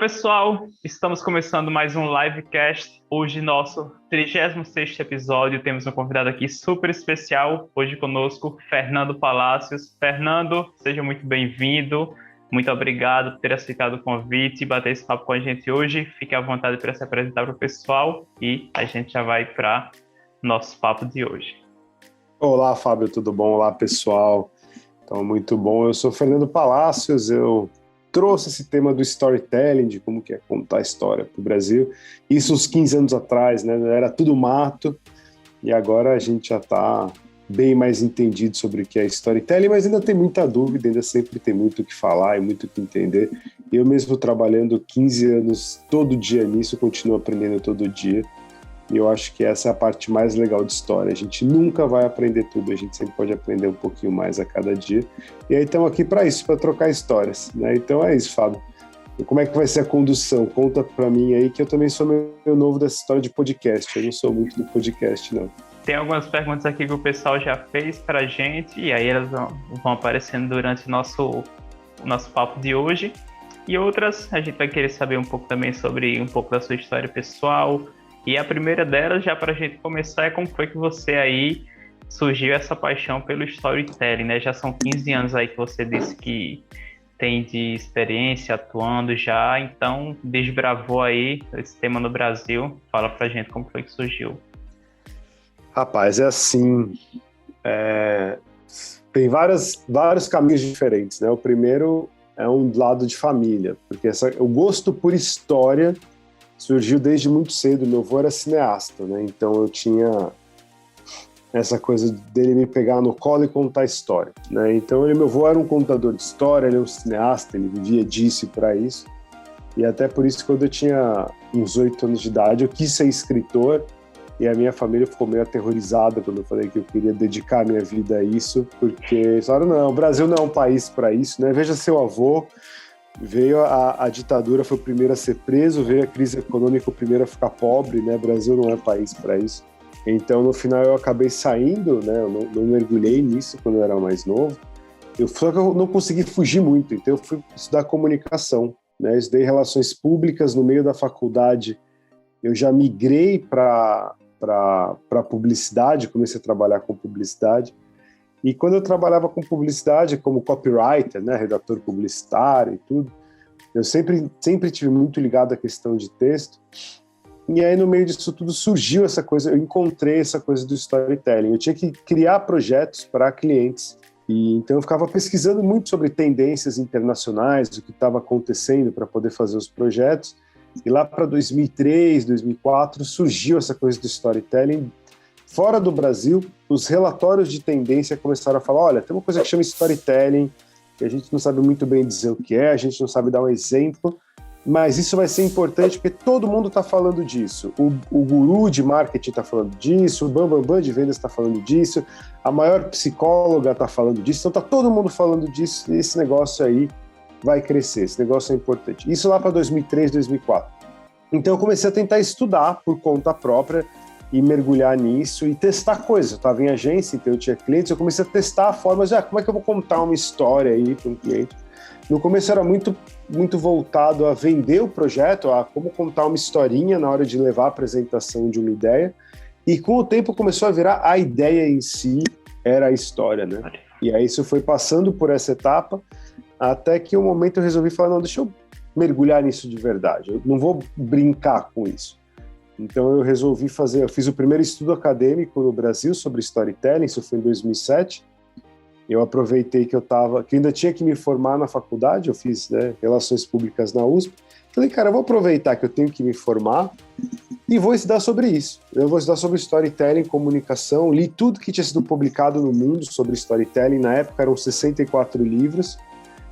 pessoal, estamos começando mais um livecast. Hoje, nosso 36º episódio, temos um convidado aqui super especial. Hoje conosco, Fernando Palacios. Fernando, seja muito bem-vindo. Muito obrigado por ter aceitado o convite e bater esse papo com a gente hoje. Fique à vontade para se apresentar para o pessoal e a gente já vai para nosso papo de hoje. Olá, Fábio, tudo bom? Olá, pessoal. Então, muito bom. Eu sou Fernando Palacios, eu trouxe esse tema do storytelling, de como que é contar a história para o Brasil. Isso uns 15 anos atrás, né? Era tudo mato, e agora a gente já está bem mais entendido sobre o que é storytelling, mas ainda tem muita dúvida, ainda sempre tem muito o que falar e muito o que entender. Eu mesmo trabalhando 15 anos todo dia nisso, continuo aprendendo todo dia. E eu acho que essa é a parte mais legal de história. A gente nunca vai aprender tudo, a gente sempre pode aprender um pouquinho mais a cada dia. E aí estamos aqui para isso, para trocar histórias, né? Então é isso, Fábio. E como é que vai ser a condução? Conta para mim aí, que eu também sou meio novo dessa história de podcast. Eu não sou muito do podcast, não. Tem algumas perguntas aqui que o pessoal já fez para a gente, e aí elas vão aparecendo durante o nosso papo de hoje. E outras, a gente vai querer saber um pouco também sobre um pouco da sua história pessoal. E a primeira delas, já para a gente começar, é como foi que você aí surgiu essa paixão pelo storytelling, né? Já são 15 anos aí que você disse que tem de experiência atuando já, então desbravou aí esse tema no Brasil. Fala pra gente como foi que surgiu. Rapaz, é assim, tem vários caminhos diferentes, né? O primeiro é um lado de família, porque o gosto por história surgiu desde muito cedo. Meu avô era cineasta, né? Então eu tinha essa coisa dele me pegar no colo e contar história, né? Então meu avô era um contador de história, ele é um cineasta, ele vivia disso e para isso. E até por isso, quando eu tinha uns 8 anos de idade, eu quis ser escritor, e a minha família ficou meio aterrorizada quando eu falei que eu queria dedicar a minha vida a isso, porque eles falaram, não, o Brasil não é um país para isso, né? Veja seu avô. Veio a ditadura, foi o primeiro a ser preso, veio a crise econômica, o primeiro a ficar pobre, né? O Brasil não é país para isso. Então, no final, eu acabei saindo, né? Eu não mergulhei nisso quando eu era mais novo. Só que eu não consegui fugir muito, então eu fui estudar comunicação, né? Eu estudei relações públicas. No meio da faculdade, eu já migrei para publicidade, comecei a trabalhar com publicidade. E quando eu trabalhava com publicidade, como copywriter, né, redator publicitário e tudo, eu sempre tive muito ligado à questão de texto. E aí, no meio disso tudo, surgiu essa coisa, eu encontrei essa coisa do storytelling. Eu tinha que criar projetos para clientes. E então eu ficava pesquisando muito sobre tendências internacionais, o que estava acontecendo para poder fazer os projetos. E lá para 2003, 2004, surgiu essa coisa do storytelling. Fora do Brasil, os relatórios de tendência começaram a falar, olha, tem uma coisa que chama storytelling, que a gente não sabe muito bem dizer o que é, a gente não sabe dar um exemplo, mas isso vai ser importante porque todo mundo está falando disso. O guru de marketing está falando disso, o bambambam de vendas está falando disso, a maior psicóloga está falando disso, então está todo mundo falando disso, e esse negócio aí vai crescer, esse negócio é importante. Isso lá para 2003, 2004. Então eu comecei a tentar estudar por conta própria, e mergulhar nisso e testar coisas. Eu estava em agência, então eu tinha clientes, eu comecei a testar formas de como é que eu vou contar uma história aí para um cliente. No começo era muito voltado a vender o projeto, a como contar uma historinha na hora de levar a apresentação de uma ideia, e com o tempo começou a virar a ideia em si, era a história, né? E aí isso foi passando por essa etapa, até que um momento eu resolvi falar, não, deixa eu mergulhar nisso de verdade, eu não vou brincar com isso. Então eu resolvi eu fiz o primeiro estudo acadêmico no Brasil sobre storytelling, isso foi em 2007. Eu aproveitei que que ainda tinha que me formar na faculdade, eu fiz, né, Relações Públicas na USP. Falei, cara, eu vou aproveitar que eu tenho que me formar e vou estudar sobre isso. Eu vou estudar sobre storytelling, comunicação, li tudo que tinha sido publicado no mundo sobre storytelling, na época eram 64 livros,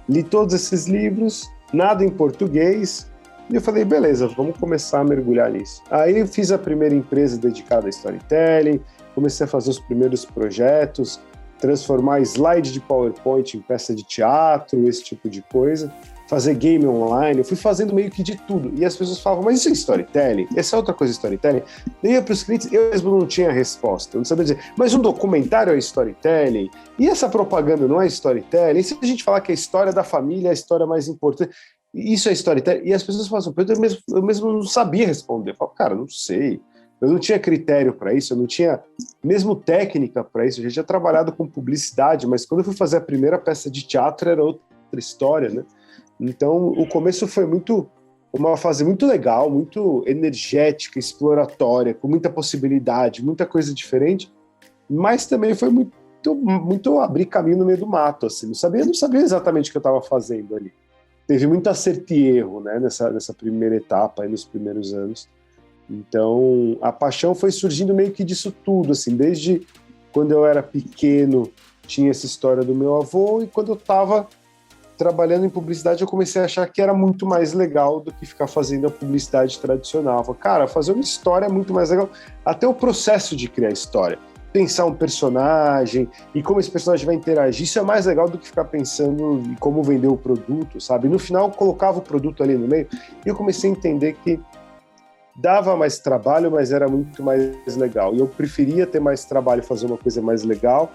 li todos esses livros, nada em português. E eu falei, beleza, vamos começar a mergulhar nisso. Aí eu fiz a primeira empresa dedicada a storytelling, comecei a fazer os primeiros projetos, transformar slide de PowerPoint em peça de teatro, esse tipo de coisa, fazer game online, eu fui fazendo meio que de tudo. E as pessoas falavam, mas isso é storytelling? Essa é outra coisa storytelling? Eu ia para os clientes, eu mesmo não tinha resposta, eu não sabia dizer, mas um documentário é storytelling? E essa propaganda não é storytelling? E se a gente falar que a história da família é a história mais importante? Isso é storytelling? E as pessoas falam assim, eu mesmo não sabia responder. Eu falo, cara, não sei. Eu não tinha critério para isso, eu não tinha mesmo técnica para isso. Eu já tinha trabalhado com publicidade, mas quando eu fui fazer a primeira peça de teatro era outra história, né? Então, o começo foi uma fase muito legal, muito energética, exploratória, com muita possibilidade, muita coisa diferente, mas também foi muito abrir caminho no meio do mato, assim. Não sabia exatamente o que eu estava fazendo ali. Teve muito acerto e erro, né, nessa primeira etapa, aí, nos primeiros anos. Então, a paixão foi surgindo meio que disso tudo, assim, desde quando eu era pequeno, tinha essa história do meu avô, e quando eu estava trabalhando em publicidade, eu comecei a achar que era muito mais legal do que ficar fazendo a publicidade tradicional. Eu falei, cara, fazer uma história é muito mais legal, até o processo de criar história. Pensar um personagem e como esse personagem vai interagir, isso é mais legal do que ficar pensando em como vender o produto, sabe? No final, eu colocava o produto ali no meio e eu comecei a entender que dava mais trabalho, mas era muito mais legal. E eu preferia ter mais trabalho, fazer uma coisa mais legal,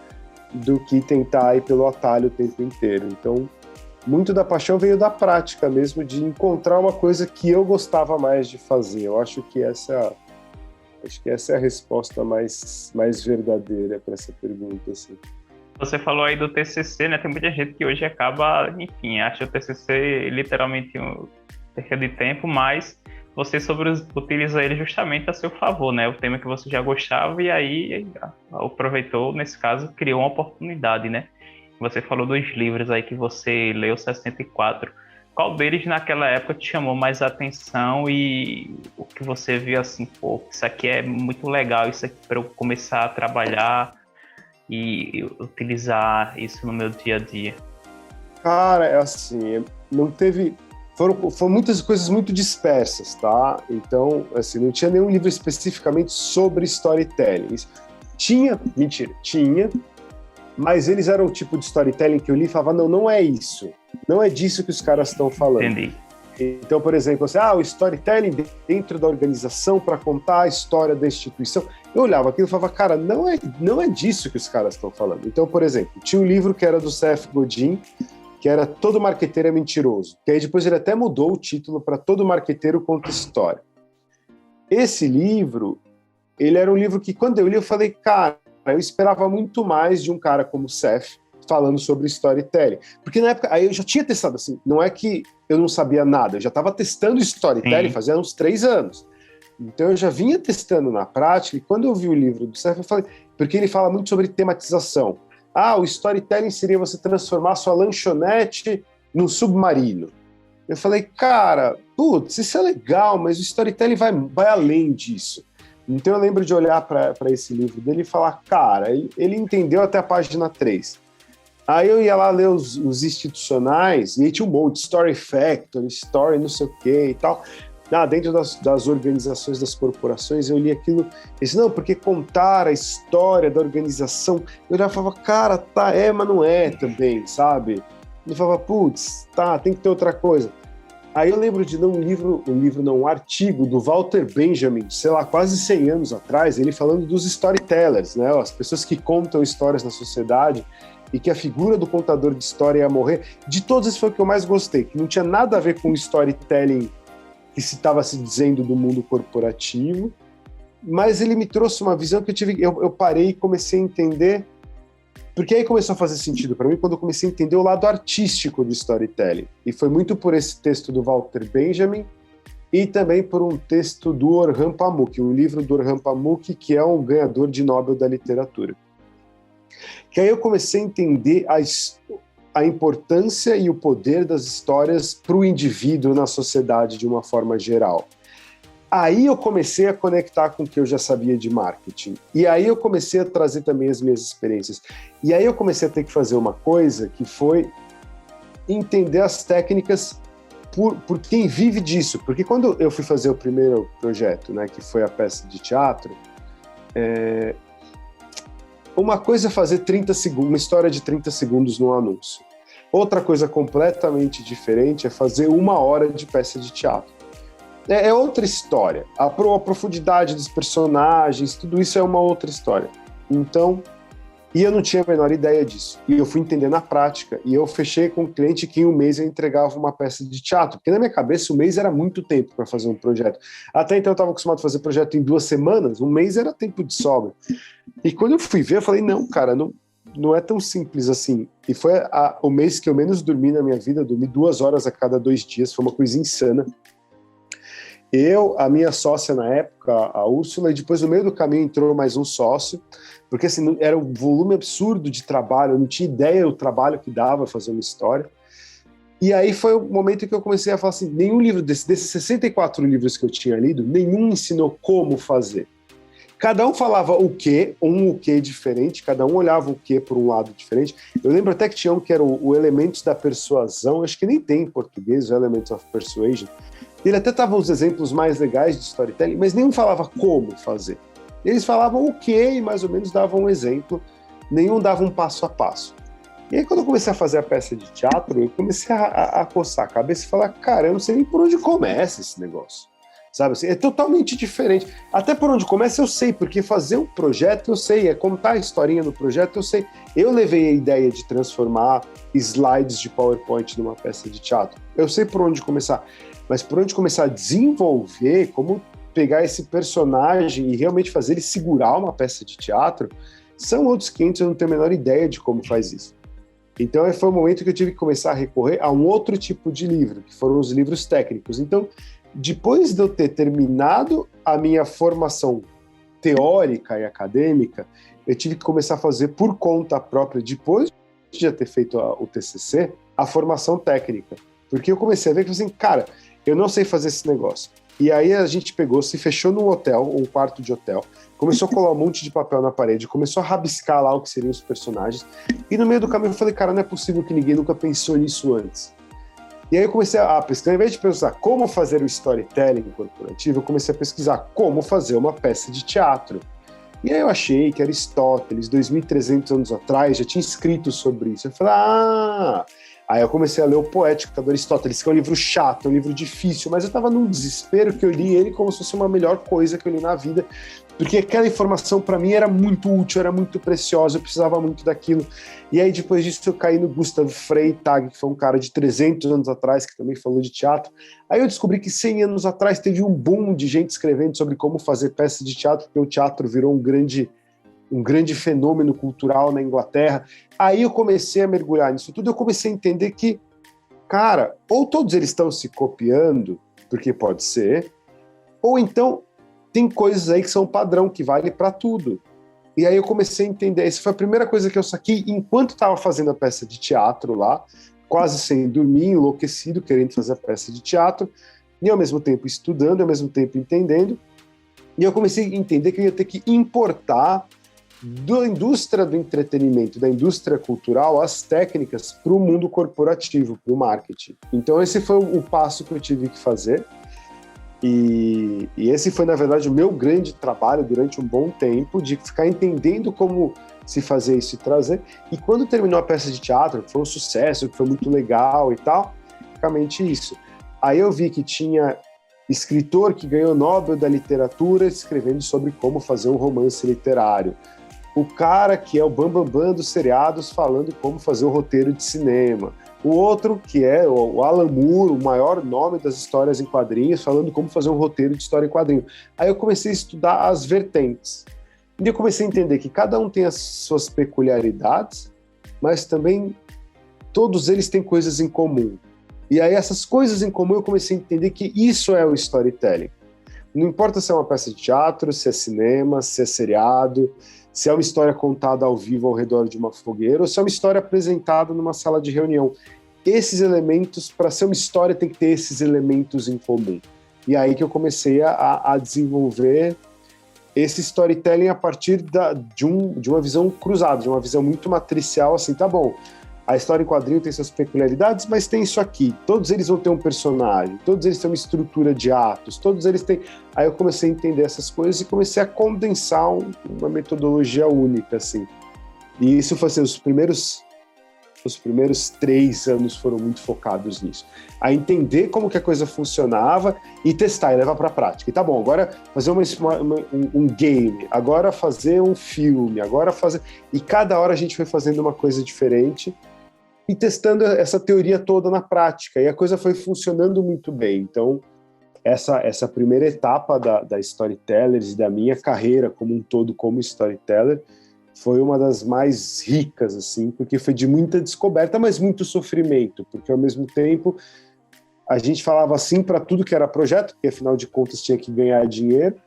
do que tentar ir pelo atalho o tempo inteiro. Então, muito da paixão veio da prática mesmo, de encontrar uma coisa que eu gostava mais de fazer. Eu acho que essa é a resposta mais verdadeira para essa pergunta, assim. Você falou aí do TCC, né? Tem muita gente que hoje acaba, enfim, acha o TCC literalmente perca de tempo, mas você utiliza ele justamente a seu favor, né? O tema que você já gostava e aí aproveitou, nesse caso, criou uma oportunidade, né? Você falou dos livros aí que você leu 64. Qual deles naquela época te chamou mais atenção e o que você viu assim, pô, isso aqui é muito legal, isso aqui para eu começar a trabalhar e utilizar isso no meu dia a dia? Cara, é assim, não teve... Foram muitas coisas muito dispersas, tá? Então, assim, não tinha nenhum livro especificamente sobre storytelling. Tinha, mas eles eram o tipo de storytelling que eu li e falava, não é isso. Não é disso que os caras estão falando. Entendi. Então, por exemplo, assim, o storytelling dentro da organização para contar a história da instituição. Eu olhava aquilo e falava, cara, não é disso que os caras estão falando. Então, por exemplo, tinha um livro que era do Seth Godin, que era Todo Marqueteiro é Mentiroso. Que aí depois ele até mudou o título para Todo Marqueteiro Conta História. Esse livro, ele era um livro que quando eu li eu falei, cara, eu esperava muito mais de um cara como o Seth falando sobre storytelling. Porque na época, aí eu já tinha testado, assim, não é que eu não sabia nada, eu já estava testando storytelling fazia uns 3 anos. Então eu já vinha testando na prática, e quando eu vi o livro do Seth, eu falei, porque ele fala muito sobre tematização. O storytelling seria você transformar sua lanchonete num submarino. Eu falei, cara, putz, isso é legal, mas o storytelling vai além disso. Então eu lembro de olhar para esse livro dele e falar, cara, ele entendeu até a página 3. Aí eu ia lá ler os institucionais, e aí tinha um monte, Story Factory, Story não sei o que e tal. Dentro das organizações, das corporações, eu li aquilo, e disse, não, porque contar a história da organização, eu já falava, cara, mas não é também, sabe? Eu falava, putz, tem que ter outra coisa. Aí eu lembro de ler um artigo do Walter Benjamin, sei lá, quase 100 anos atrás, ele falando dos storytellers, né? As pessoas que contam histórias na sociedade, e que a figura do contador de história ia morrer. De todos, esse foi o que eu mais gostei, que não tinha nada a ver com o storytelling que se estava se dizendo do mundo corporativo, mas ele me trouxe uma visão que eu parei e comecei a entender, porque aí começou a fazer sentido para mim quando eu comecei a entender o lado artístico do storytelling. E foi muito por esse texto do Walter Benjamin e também por um texto do Orhan Pamuk, um livro do Orhan Pamuk, que é um ganhador de Nobel da Literatura. Que aí eu comecei a entender a importância e o poder das histórias para o indivíduo na sociedade de uma forma geral. Aí eu comecei a conectar com o que eu já sabia de marketing. E aí eu comecei a trazer também as minhas experiências. E aí eu comecei a ter que fazer uma coisa que foi entender as técnicas por quem vive disso. Porque quando eu fui fazer o primeiro projeto, né, que foi a peça de teatro, uma coisa é fazer 30 segundos, uma história de 30 segundos num anúncio. Outra coisa completamente diferente é fazer 1 hora de peça de teatro. É outra história. A profundidade dos personagens, tudo isso é uma outra história. Então, E eu não tinha a menor ideia disso. E eu fui entender na prática. E eu fechei com um cliente que em um mês eu entregava uma peça de teatro. Porque na minha cabeça, um mês era muito tempo para fazer um projeto. Até então eu estava acostumado a fazer projeto em 2 semanas. Um mês era tempo de sobra. E quando eu fui ver, eu falei, não, cara, não é tão simples assim. E foi o mês que eu menos dormi na minha vida. Eu dormi 2 horas a cada 2 dias. Foi uma coisa insana. Eu, a minha sócia na época, a Úrsula, e depois no meio do caminho entrou mais um sócio, porque assim, era um volume absurdo de trabalho, eu não tinha ideia do trabalho que dava fazer uma história. E aí foi o momento que eu comecei a falar assim, nenhum livro desses 64 livros que eu tinha lido, nenhum ensinou como fazer. Cada um falava o quê diferente, cada um olhava o quê por um lado diferente. Eu lembro até que tinha um que era o Elementos da Persuasão, acho que nem tem em português, o Elements of Persuasion. Ele até tava os exemplos mais legais de storytelling, mas nenhum falava como fazer. Eles falavam o quê e mais ou menos davam um exemplo, nenhum dava um passo a passo. E aí quando eu comecei a fazer a peça de teatro, eu comecei a coçar a cabeça e falar, cara, eu não sei nem por onde começa esse negócio. Sabe assim, é totalmente diferente. Até por onde começa eu sei, porque fazer um projeto eu sei, é contar a historinha no projeto eu sei. Eu levei a ideia de transformar slides de PowerPoint numa peça de teatro. Eu sei por onde começar. Mas por onde começar a desenvolver, como pegar esse personagem e realmente fazer ele segurar uma peça de teatro, são outros 500, eu não tenho a menor ideia de como faz isso. Então foi o momento que eu tive que começar a recorrer a um outro tipo de livro, que foram os livros técnicos. Então, depois de eu ter terminado a minha formação teórica e acadêmica, eu tive que começar a fazer por conta própria, depois de já ter feito o TCC, a formação técnica. Porque eu comecei a ver que, assim, cara, eu não sei fazer esse negócio. E aí a gente pegou, se fechou num hotel, um quarto de hotel, começou a colar um monte de papel na parede, começou a rabiscar lá o que seriam os personagens, e no meio do caminho eu falei, cara, não é possível que ninguém nunca pensou nisso antes. E aí eu comecei a pesquisar, ao invés de pensar como fazer o storytelling corporativo, eu comecei a pesquisar como fazer uma peça de teatro. E aí eu achei que Aristóteles, 2.300 anos atrás, já tinha escrito sobre isso. Eu falei, Aí eu comecei a ler o Poética do Aristóteles, que é um livro chato, é um livro difícil, mas eu estava num desespero que eu li ele como se fosse uma melhor coisa que eu li na vida, porque aquela informação para mim era muito útil, era muito preciosa, eu precisava muito daquilo. E aí depois disso eu caí no Gustav Freytag, que foi um cara de 300 anos atrás, que também falou de teatro. Aí eu descobri que 100 anos atrás teve um boom de gente escrevendo sobre como fazer peças de teatro, porque o teatro virou um grande fenômeno cultural na Inglaterra. Aí eu comecei a mergulhar nisso tudo, eu comecei a entender que, cara, ou todos eles estão se copiando, porque pode ser, ou então tem coisas aí que são padrão, que vale para tudo. E aí eu comecei a entender, essa foi a primeira coisa que eu saquei enquanto estava fazendo a peça de teatro lá, quase sem dormir, enlouquecido, querendo fazer a peça de teatro, e ao mesmo tempo estudando, ao mesmo tempo entendendo, e eu comecei a entender que eu ia ter que importar da indústria do entretenimento, da indústria cultural, as técnicas para o mundo corporativo, para o marketing. Então esse foi o passo que eu tive que fazer, e esse foi, na verdade, o meu grande trabalho durante um bom tempo, de ficar entendendo como se fazer isso e trazer. E quando terminou a peça de teatro, que foi um sucesso, que foi muito legal e tal, basicamente isso. Aí eu vi que tinha escritor que ganhou Nobel da Literatura escrevendo sobre como fazer um romance literário. O cara que é o bambambam dos seriados falando como fazer o roteiro de cinema. O outro, que é o Alan Moore, o maior nome das histórias em quadrinhos, falando como fazer um roteiro de história em quadrinho. Aí eu comecei a estudar as vertentes. E eu comecei a entender que cada um tem as suas peculiaridades, mas também todos eles têm coisas em comum. E aí essas coisas em comum eu comecei a entender que isso é o storytelling. Não importa se é uma peça de teatro, se é cinema, se é seriado, se é uma história contada ao vivo ao redor de uma fogueira, ou se é uma história apresentada numa sala de reunião. Esses elementos, para ser uma história, tem que ter esses elementos em comum. E aí que eu comecei a desenvolver esse storytelling a partir de uma visão cruzada, de uma visão muito matricial, assim, tá bom, a história em quadrinho tem suas peculiaridades, mas tem isso aqui, todos eles vão ter um personagem, todos eles têm uma estrutura de atos, todos eles têm... Aí eu comecei a entender essas coisas e comecei a condensar uma metodologia única, assim. E isso foi assim, os primeiros os primeiros 3 anos foram muito focados nisso. A entender como que a coisa funcionava e testar e levar para a prática. E tá bom, agora fazer um game, agora fazer um filme, agora fazer... E cada hora a gente foi fazendo uma coisa diferente e testando essa teoria toda na prática. E a coisa foi funcionando muito bem. Então, essa primeira etapa da Storytellers e da minha carreira como um todo como storyteller foi uma das mais ricas, assim, porque foi de muita descoberta, mas muito sofrimento, porque ao mesmo tempo a gente falava assim para tudo que era projeto, porque afinal de contas tinha que ganhar dinheiro,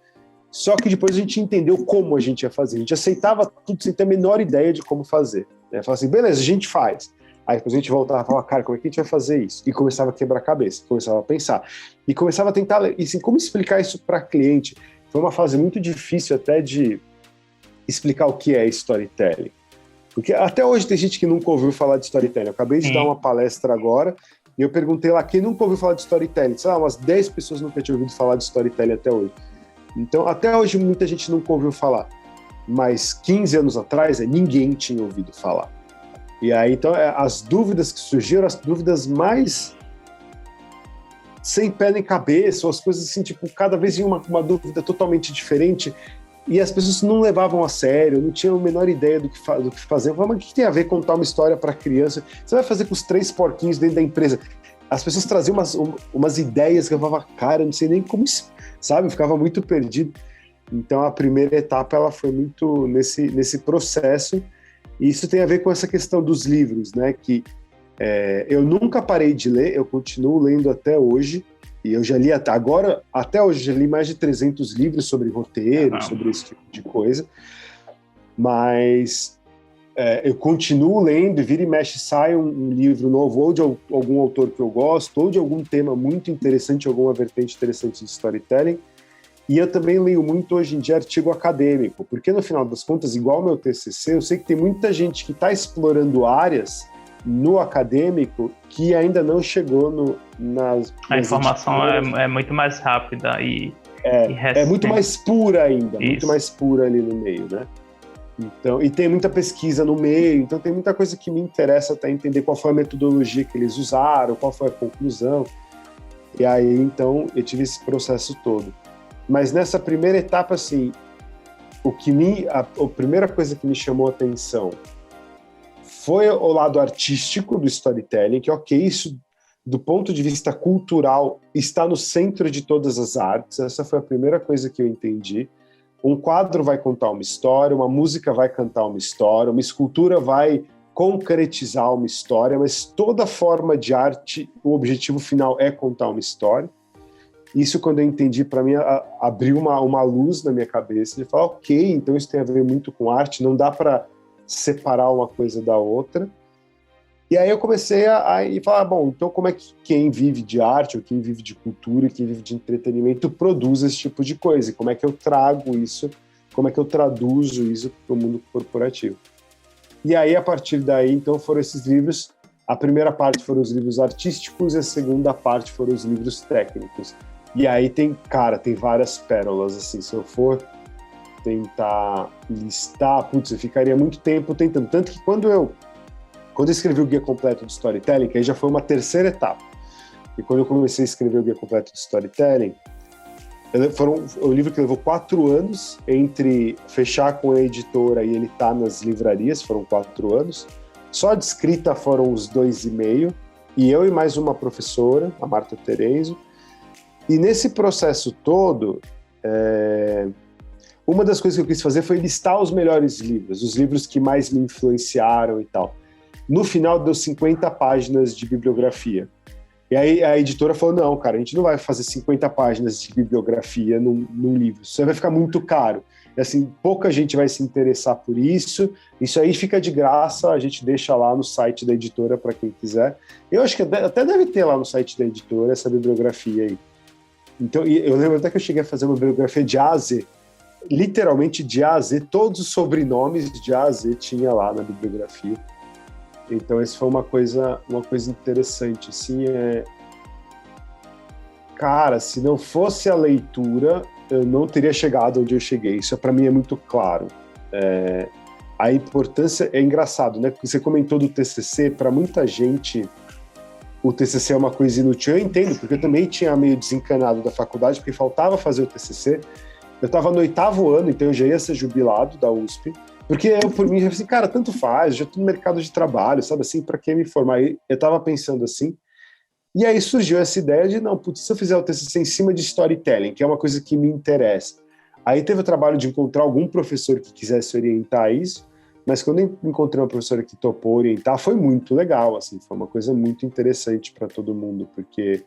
só que depois a gente entendeu como a gente ia fazer, a gente aceitava tudo sem ter a menor ideia de como fazer, né? Falava assim, beleza, a gente faz. Aí depois a gente voltava e falava, cara, como é que a gente vai fazer isso? E começava a quebrar a cabeça, começava a pensar. E começava a tentar, e assim, como explicar isso para cliente? Foi uma fase muito difícil até de explicar o que é storytelling. Porque até hoje tem gente que nunca ouviu falar de storytelling. Eu acabei de dar uma palestra agora e eu perguntei lá quem nunca ouviu falar de storytelling. Sei lá, umas 10 pessoas nunca tinham ouvido falar de storytelling até hoje. Então, até hoje muita gente nunca ouviu falar. Mas 15 anos atrás, ninguém tinha ouvido falar. E aí, então, as dúvidas que surgiram, as dúvidas mais sem pé nem cabeça, ou as coisas assim, tipo, cada vez vinha uma dúvida totalmente diferente, e as pessoas não levavam a sério, não tinham a menor ideia do que fazer. Eu falava, mas o que tem a ver contar uma história para criança? Você vai fazer com os 3 porquinhos dentro da empresa? As pessoas traziam umas ideias que eu falava, cara, eu não sei nem como, sabe? Eu ficava muito perdido. Então, a primeira etapa, ela foi muito nesse processo. E isso tem a ver com essa questão dos livros, né? Que eu nunca parei de ler, eu continuo lendo até hoje, e eu já li até hoje, já li mais de 300 livros sobre roteiro, sobre esse tipo de coisa, mas eu continuo lendo, e vira e mexe, sai um livro novo, ou de algum autor que eu gosto, ou de algum tema muito interessante, alguma vertente interessante de storytelling. E eu também leio muito hoje em dia artigo acadêmico, porque no final das contas, igual o meu TCC, eu sei que tem muita gente que está explorando áreas no acadêmico que ainda não chegou nas A informação é muito mais rápida e é muito mais pura ainda, muito mais pura ali no meio, né? Então, e tem muita pesquisa no meio, então tem muita coisa que me interessa até entender qual foi a metodologia que eles usaram, qual foi a conclusão. E aí, então, eu tive esse processo todo. Mas nessa primeira etapa, assim, a primeira coisa que me chamou a atenção foi o lado artístico do storytelling, que ok, isso do ponto de vista cultural está no centro de todas as artes. Essa foi a primeira coisa que eu entendi. Um quadro vai contar uma história, uma música vai cantar uma história, uma escultura vai concretizar uma história, mas toda forma de arte, o objetivo final é contar uma história. Isso, quando eu entendi, para mim, abriu uma luz na minha cabeça, de falar, ok, então isso tem a ver muito com arte, não dá para separar uma coisa da outra. E aí eu comecei a falar, bom, então como é que quem vive de arte, ou quem vive de cultura, quem vive de entretenimento, produz esse tipo de coisa? E como é que eu trago isso, como é que eu traduzo isso para o mundo corporativo? E aí, a partir daí, então, foram esses livros. A primeira parte foram os livros artísticos e a segunda parte foram os livros técnicos. E aí tem várias pérolas, assim, se eu for tentar listar, eu ficaria muito tempo tentando. Tanto que quando eu escrevi o Guia Completo de Storytelling, que aí já foi uma terceira etapa, e quando eu comecei a escrever o Guia Completo de Storytelling, o livro que levou 4 anos, entre fechar com a editora e ele estar nas livrarias, foram 4 anos, só de escrita foram uns 2,5, e eu e mais uma professora, a Marta Terenzo. E nesse processo todo, uma das coisas que eu quis fazer foi listar os melhores livros, os livros que mais me influenciaram e tal. No final, deu 50 páginas de bibliografia. E aí a editora falou, não, cara, a gente não vai fazer 50 páginas de bibliografia num livro, isso vai ficar muito caro. E assim, pouca gente vai se interessar por isso aí fica de graça, a gente deixa lá no site da editora para quem quiser. Eu acho que até deve ter lá no site da editora essa bibliografia aí. Então, eu lembro até que eu cheguei a fazer uma bibliografia de A a Z, literalmente de A a Z, todos os sobrenomes de A a Z tinha lá na bibliografia. Então, isso foi uma coisa interessante, assim, Cara, se não fosse a leitura, eu não teria chegado onde eu cheguei, isso para mim é muito claro. a importância é engraçado, né? Porque você comentou do TCC, para muita gente o TCC é uma coisa inútil. Eu entendo, porque eu também tinha meio desencanado da faculdade, porque faltava fazer o TCC. Eu estava no 8º ano, então eu já ia ser jubilado da USP, porque eu, por mim, eu falei assim, cara, tanto faz, já estou no mercado de trabalho, sabe assim, para que me formar? Eu estava pensando assim, e aí surgiu essa ideia de, não, putz, se eu fizer o TCC em cima de storytelling, que é uma coisa que me interessa. Aí teve o trabalho de encontrar algum professor que quisesse orientar isso, mas quando eu encontrei uma professora que topou orientar, foi muito legal, assim, foi uma coisa muito interessante para todo mundo, porque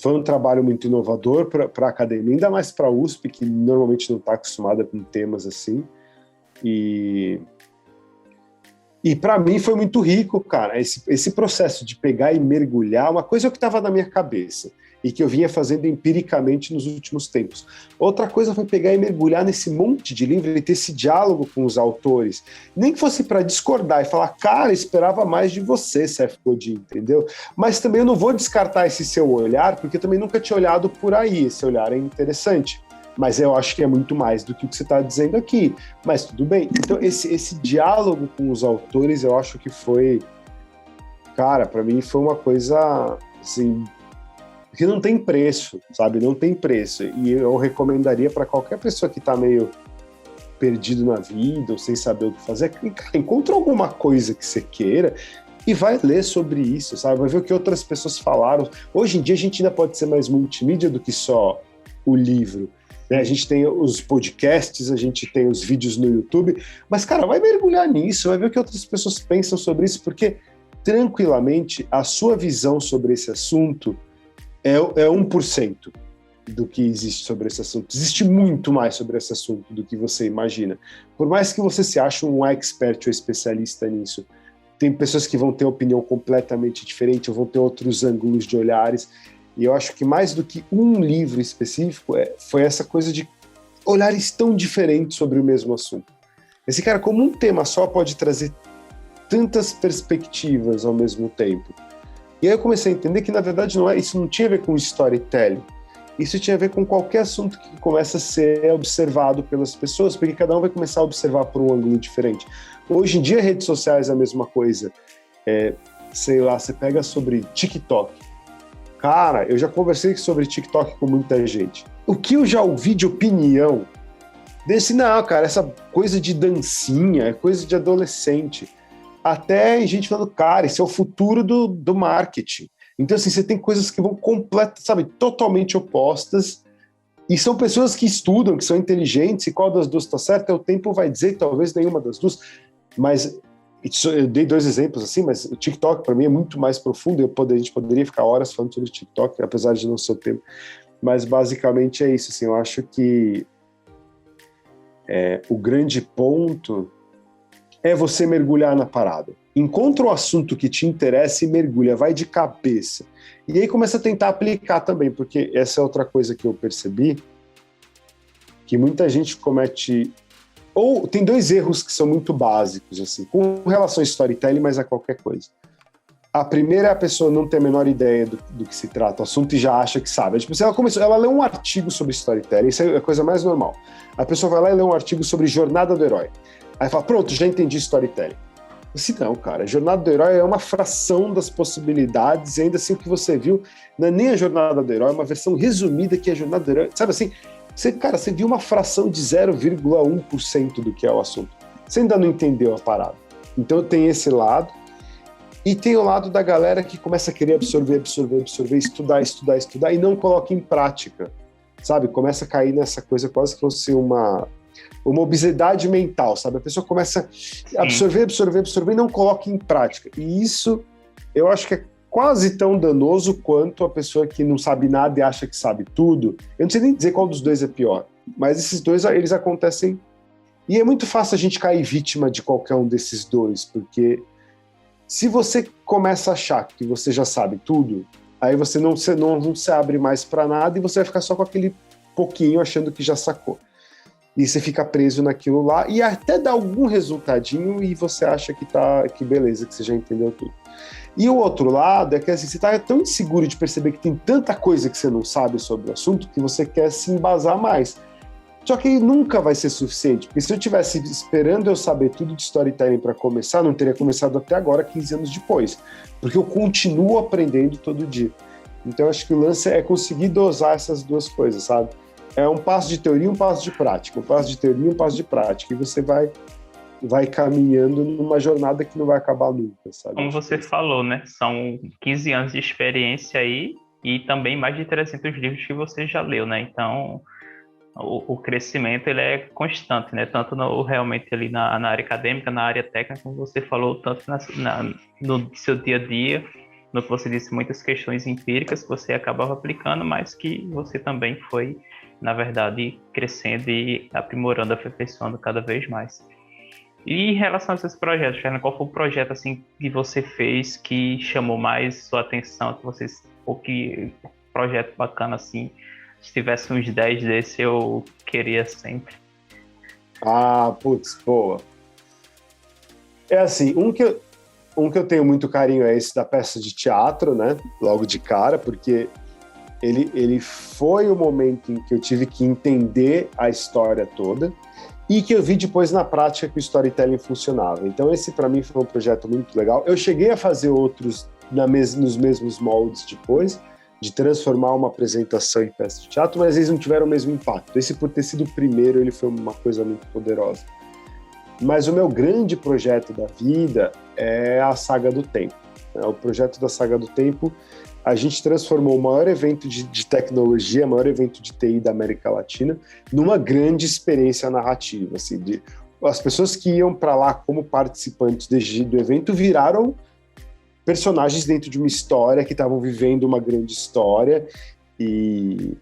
foi um trabalho muito inovador para a academia, ainda mais para a USP, que normalmente não está acostumada com temas assim, e para mim foi muito rico, cara, esse processo de pegar e mergulhar, uma coisa que estava na minha cabeça e que eu vinha fazendo empiricamente nos últimos tempos. Outra coisa foi pegar e mergulhar nesse monte de livro e ter esse diálogo com os autores. Nem que fosse para discordar e falar, cara, esperava mais de você, Seth Godin, entendeu? Mas também eu não vou descartar esse seu olhar, porque eu também nunca tinha olhado por aí, esse olhar é interessante. Mas eu acho que é muito mais do que o que você está dizendo aqui. Mas tudo bem. Então, esse diálogo com os autores, eu acho que foi... Cara, para mim foi uma coisa, assim, que não tem preço, sabe? Não tem preço. E eu recomendaria para qualquer pessoa que está meio perdido na vida ou sem saber o que fazer, cara, encontra alguma coisa que você queira e vai ler sobre isso, sabe? Vai ver o que outras pessoas falaram. Hoje em dia a gente ainda pode ser mais multimídia do que só o livro. A gente tem os podcasts, a gente tem os vídeos no YouTube, mas, cara, vai mergulhar nisso, vai ver o que outras pessoas pensam sobre isso, porque, tranquilamente, a sua visão sobre esse assunto é 1% do que existe sobre esse assunto. Existe muito mais sobre esse assunto do que você imagina. Por mais que você se ache um expert ou especialista nisso, tem pessoas que vão ter opinião completamente diferente, ou vão ter outros ângulos de olhares. E eu acho que mais do que um livro específico, foi essa coisa de olhares tão diferentes sobre o mesmo assunto. Esse cara, como um tema só, pode trazer tantas perspectivas ao mesmo tempo. E aí eu comecei a entender que, na verdade, isso não tinha a ver com storytelling. Isso tinha a ver com qualquer assunto que começa a ser observado pelas pessoas, porque cada um vai começar a observar por um ângulo diferente. Hoje em dia, redes sociais é a mesma coisa. Sei lá, você pega sobre TikTok. Cara, eu já conversei sobre TikTok com muita gente. O que eu já ouvi de opinião desse, não, cara, essa coisa de dancinha, é coisa de adolescente. Até gente falando, cara, esse é o futuro do marketing. Então, assim, você tem coisas que vão totalmente opostas, e são pessoas que estudam, que são inteligentes, e qual das duas está certa, o tempo vai dizer, talvez nenhuma das duas, mas... Eu dei 2 exemplos assim, mas o TikTok para mim é muito mais profundo, a gente poderia ficar horas falando sobre o TikTok, apesar de não ser o tema, mas basicamente é isso, assim, eu acho que o grande ponto é você mergulhar na parada. Encontra o assunto que te interessa e mergulha, vai de cabeça. E aí começa a tentar aplicar também, porque essa é outra coisa que eu percebi, que muita gente comete... Ou tem 2 erros que são muito básicos, assim, com relação a storytelling, mas a qualquer coisa. A primeira é a pessoa não ter a menor ideia do que se trata o assunto e já acha que sabe. Tipo, se ela lê um artigo sobre storytelling, isso é a coisa mais normal. A pessoa vai lá e lê um artigo sobre jornada do herói. Aí fala, pronto, já entendi storytelling. Assim, não, cara, a jornada do herói é uma fração das possibilidades, e ainda assim o que você viu não é nem a jornada do herói, é uma versão resumida que é a jornada do herói. Sabe assim, você viu uma fração de 0,1% do que é o assunto. Você ainda não entendeu a parada. Então tem esse lado. E tem o lado da galera que começa a querer absorver, estudar, e não coloca em prática. Sabe? Começa a cair nessa coisa quase que fosse uma obesidade mental, sabe? A pessoa começa a absorver e não coloca em prática. E isso, eu acho que é quase tão danoso quanto a pessoa que não sabe nada e acha que sabe tudo. Eu não sei nem dizer qual dos dois é pior, mas esses dois, eles acontecem, e é muito fácil a gente cair vítima de qualquer um desses dois, porque se você começa a achar que você já sabe tudo, aí você não se abre mais para nada e você vai ficar só com aquele pouquinho achando que já sacou. E você fica preso naquilo lá e até dá algum resultadinho e você acha que beleza, que você já entendeu tudo. E o outro lado é que assim, você está tão inseguro de perceber que tem tanta coisa que você não sabe sobre o assunto que você quer se embasar mais. Só que nunca vai ser suficiente, porque se eu tivesse esperando eu saber tudo de storytelling para começar, não teria começado até agora, 15 anos depois, porque eu continuo aprendendo todo dia. Então acho que o lance é conseguir dosar essas duas coisas, sabe? É um passo de teoria, um passo de prática, um passo de teoria, um passo de prática, e você vai caminhando numa jornada que não vai acabar nunca, sabe? Como você falou, né? São 15 anos de experiência aí e também mais de 300 livros que você já leu, né? Então, o crescimento ele é constante, né? Tanto realmente ali na área acadêmica, na área técnica, como você falou, tanto no seu dia a dia, no que você disse, muitas questões empíricas que você acabava aplicando, mas que você também foi, na verdade, crescendo e aprimorando, aperfeiçoando cada vez mais. E em relação a esses projetos, Fernando, qual foi o projeto assim que você fez que chamou mais sua atenção, ou que projeto bacana assim, se tivesse uns 10 desse eu queria sempre? Ah, putz, boa. É assim, um que eu tenho muito carinho é esse da peça de teatro, né? Logo de cara, porque ele foi o momento em que eu tive que entender a história toda e que eu vi depois na prática que o storytelling funcionava. Então esse para mim foi um projeto muito legal. Eu cheguei a fazer outros nos mesmos moldes depois, de transformar uma apresentação em peça de teatro, mas eles não tiveram o mesmo impacto. Esse, por ter sido o primeiro, ele foi uma coisa muito poderosa. Mas o meu grande projeto da vida é a Saga do Tempo. O projeto da Saga do Tempo, a gente transformou o maior evento de tecnologia, o maior evento de TI da América Latina, numa grande experiência narrativa. Assim, as pessoas que iam para lá como participantes do evento viraram personagens dentro de uma história, que estavam vivendo uma grande história, e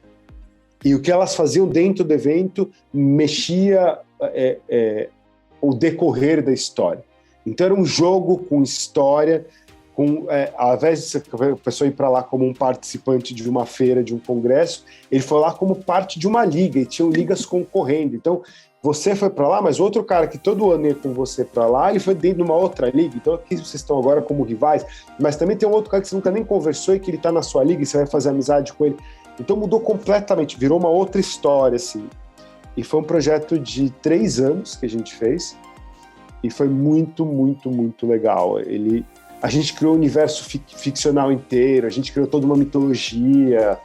o que elas faziam dentro do evento mexia o decorrer da história. Então era um jogo com história, ao invés de a pessoa ir para lá como um participante de uma feira, de um congresso, ele foi lá como parte de uma liga, e tinham ligas concorrendo. Então você foi para lá, mas outro cara que todo ano ia com você para lá, ele foi dentro de uma outra liga. Então aqui vocês estão agora como rivais, mas também tem um outro cara que você nunca nem conversou e que ele está na sua liga e você vai fazer amizade com ele. Então mudou completamente, virou uma outra história, assim. E foi um projeto de 3 anos que a gente fez e foi muito, muito, muito legal. A gente criou um universo ficcional inteiro, a gente criou toda uma mitologia,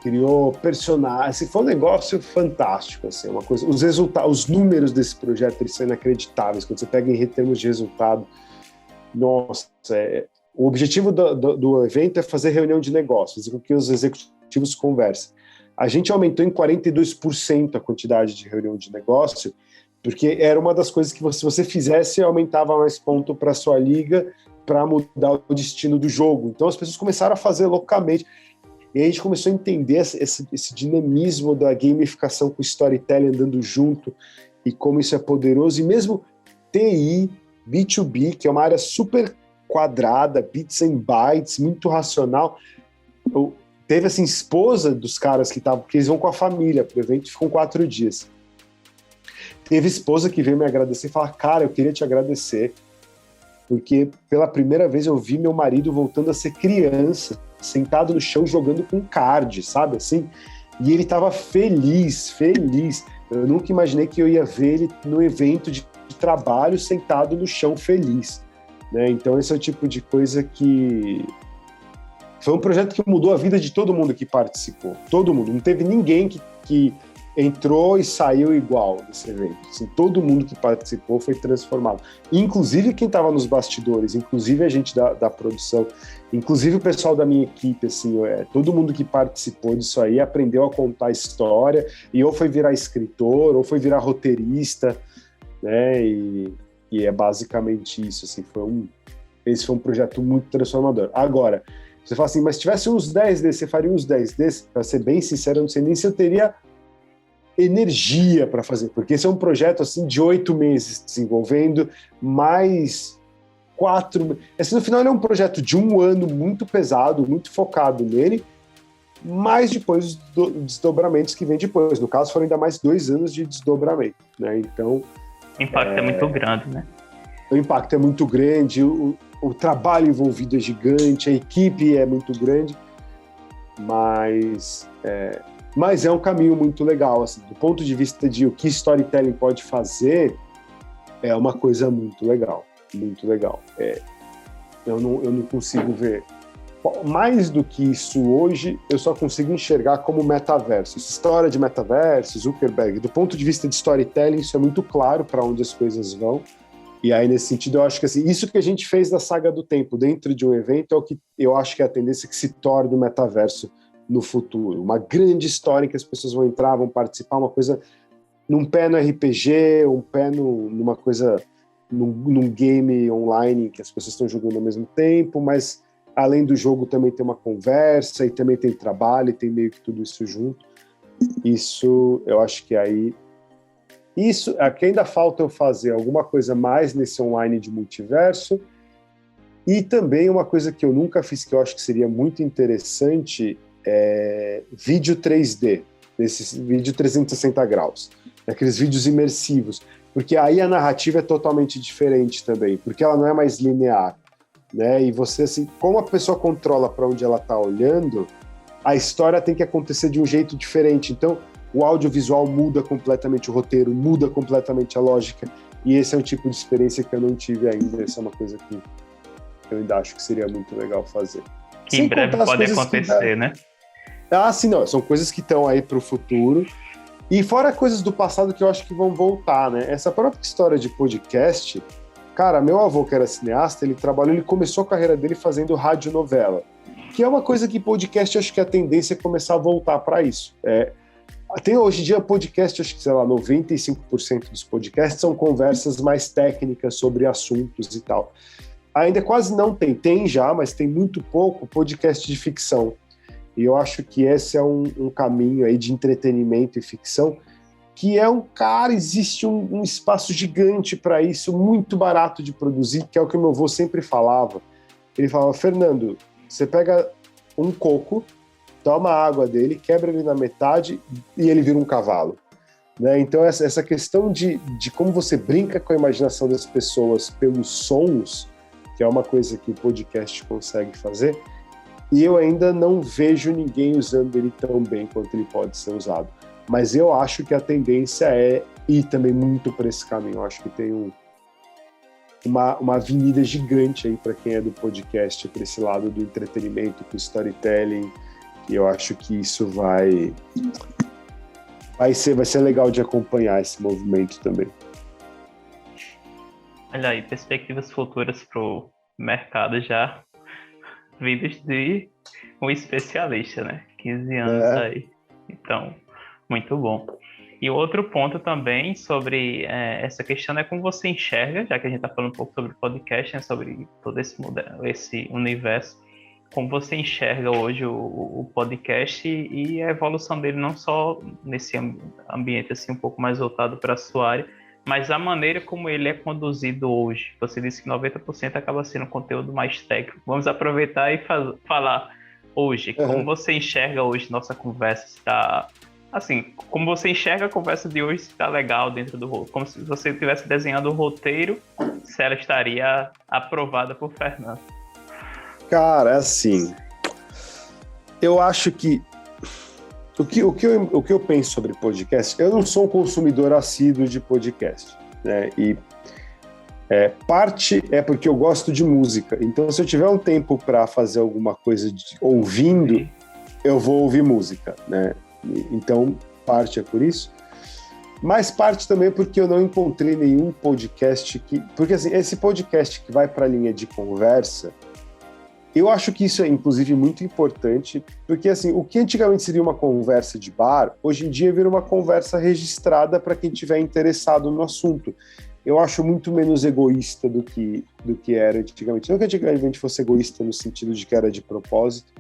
criou personagens, foi um negócio fantástico, assim, uma coisa. Os números desse projeto, eles são inacreditáveis, quando você pega em termos de resultado. Nossa, o objetivo do evento é fazer reunião de negócios, com que os executivos conversem. A gente aumentou em 42% a quantidade de reunião de negócio, porque era uma das coisas que se você fizesse, aumentava mais ponto para a sua liga, para mudar o destino do jogo. Então as pessoas começaram a fazer loucamente. E aí a gente começou a entender esse dinamismo da gamificação com o storytelling andando junto e como isso é poderoso. E mesmo TI, B2B, que é uma área super quadrada, bits and bytes, muito racional. Teve assim, esposa dos caras que estavam, porque eles vão com a família pro evento e ficam 4 dias. Teve esposa que veio me agradecer e falar: cara, eu queria te agradecer, porque pela primeira vez eu vi meu marido voltando a ser criança, sentado no chão jogando com card, sabe assim? E ele estava feliz. Eu nunca imaginei que eu ia ver ele no evento de trabalho sentado no chão feliz, né? Então esse é o tipo de coisa que foi um projeto que mudou a vida de todo mundo que participou. Todo mundo. Não teve ninguém que entrou e saiu igual desse evento. Assim, todo mundo que participou foi transformado. Inclusive quem estava nos bastidores, inclusive a gente da produção, inclusive o pessoal da minha equipe, assim, todo mundo que participou disso aí aprendeu a contar história e ou foi virar escritor, ou foi virar roteirista, né? E é basicamente isso, assim, esse foi um projeto muito transformador. Agora, você fala assim, mas se tivesse uns 10 desses, você faria uns 10 desses? Para ser bem sincero, eu não sei nem se eu teria energia para fazer, porque esse é um projeto assim de 8 meses desenvolvendo, mais 4. Assim, no final ele é um projeto de 1 ano muito pesado, muito focado nele, mas depois os desdobramentos que vem depois. No caso, foram ainda mais 2 anos de desdobramento, né? Então O impacto é muito grande, né? O impacto é muito grande, o trabalho envolvido é gigante, a equipe é muito grande, mas Mas é um caminho muito legal, assim, do ponto de vista de o que storytelling pode fazer, é uma coisa muito legal, muito legal. Eu não consigo ver mais do que isso hoje, eu só consigo enxergar como metaverso. Essa história de metaverso, Zuckerberg, do ponto de vista de storytelling, isso é muito claro para onde as coisas vão. E aí, nesse sentido, eu acho que assim, isso que a gente fez da Saga do Tempo dentro de um evento é o que eu acho que é a tendência que se torne o metaverso no futuro. Uma grande história em que as pessoas vão entrar, vão participar, uma coisa num pé no RPG, um pé numa coisa, num game online que as pessoas estão jogando ao mesmo tempo, mas além do jogo também tem uma conversa e também tem trabalho e tem meio que tudo isso junto. Isso, eu acho que aí... Isso, aqui ainda falta eu fazer alguma coisa mais nesse online de multiverso e também uma coisa que eu nunca fiz, que eu acho que seria muito interessante, é vídeo 3D, desses vídeo 360 graus, aqueles vídeos imersivos, porque aí a narrativa é totalmente diferente também, porque ela não é mais linear, né? E você, assim, como a pessoa controla para onde ela está olhando, a história tem que acontecer de um jeito diferente. Então, o audiovisual muda completamente o roteiro, muda completamente a lógica, e esse é um tipo de experiência que eu não tive ainda. Essa é uma coisa que eu ainda acho que seria muito legal fazer. Que em breve pode acontecer, né? Sim, não, são coisas que estão aí para o futuro. E fora coisas do passado que eu acho que vão voltar, né? Essa própria história de podcast, cara, meu avô que era cineasta, ele começou a carreira dele fazendo radionovela, que é uma coisa que podcast, acho que a tendência é começar a voltar para isso. Tem hoje em dia podcast, acho que, sei lá, 95% dos podcasts são conversas mais técnicas sobre assuntos e tal. Ainda quase não tem já, mas tem muito pouco podcast de ficção. E eu acho que esse é um caminho aí de entretenimento e ficção, que existe um espaço gigante para isso, muito barato de produzir, que é o que meu avô sempre falava. Ele falava, Fernando, você pega um coco, toma a água dele, quebra ele na metade e ele vira um cavalo. Né? Então essa questão de como você brinca com a imaginação das pessoas pelos sons, que é uma coisa que o podcast consegue fazer, e eu ainda não vejo ninguém usando ele tão bem quanto ele pode ser usado. Mas eu acho que a tendência é ir também muito para esse caminho. Eu acho que tem uma avenida gigante aí para quem é do podcast, para esse lado do entretenimento, do storytelling, e eu acho que isso vai ser legal de acompanhar esse movimento também. Olha aí, perspectivas futuras para o mercado já vindas de um especialista, né? 15 anos aí. Então, muito bom. E outro ponto também sobre essa questão é como você enxerga, já que a gente está falando um pouco sobre podcast, né, sobre todo esse universo, como você enxerga hoje o podcast e a evolução dele, não só nesse ambiente assim, um pouco mais voltado para a sua área, mas a maneira como ele é conduzido hoje. Você disse que 90% acaba sendo conteúdo mais técnico. Vamos aproveitar e falar hoje. Como você enxerga hoje nossa conversa? Está, assim, como você enxerga a conversa de hoje, se está legal dentro do roteiro? Como se você estivesse desenhando o roteiro, se ela estaria aprovada por Fernando. Cara, assim, eu acho que o que eu penso sobre podcast, eu não sou um consumidor assíduo de podcast, né? E parte é porque eu gosto de música. Então, se eu tiver um tempo para fazer alguma coisa ouvindo, eu vou ouvir música, né? Então, parte é por isso. Mas parte também porque eu não encontrei nenhum podcast que... Porque, assim, esse podcast que vai para a linha de conversa, eu acho que isso é, inclusive, muito importante, porque, assim, o que antigamente seria uma conversa de bar, hoje em dia vira uma conversa registrada para quem estiver interessado no assunto. Eu acho muito menos egoísta do que era antigamente. Não que antigamente fosse egoísta no sentido de que era de propósito,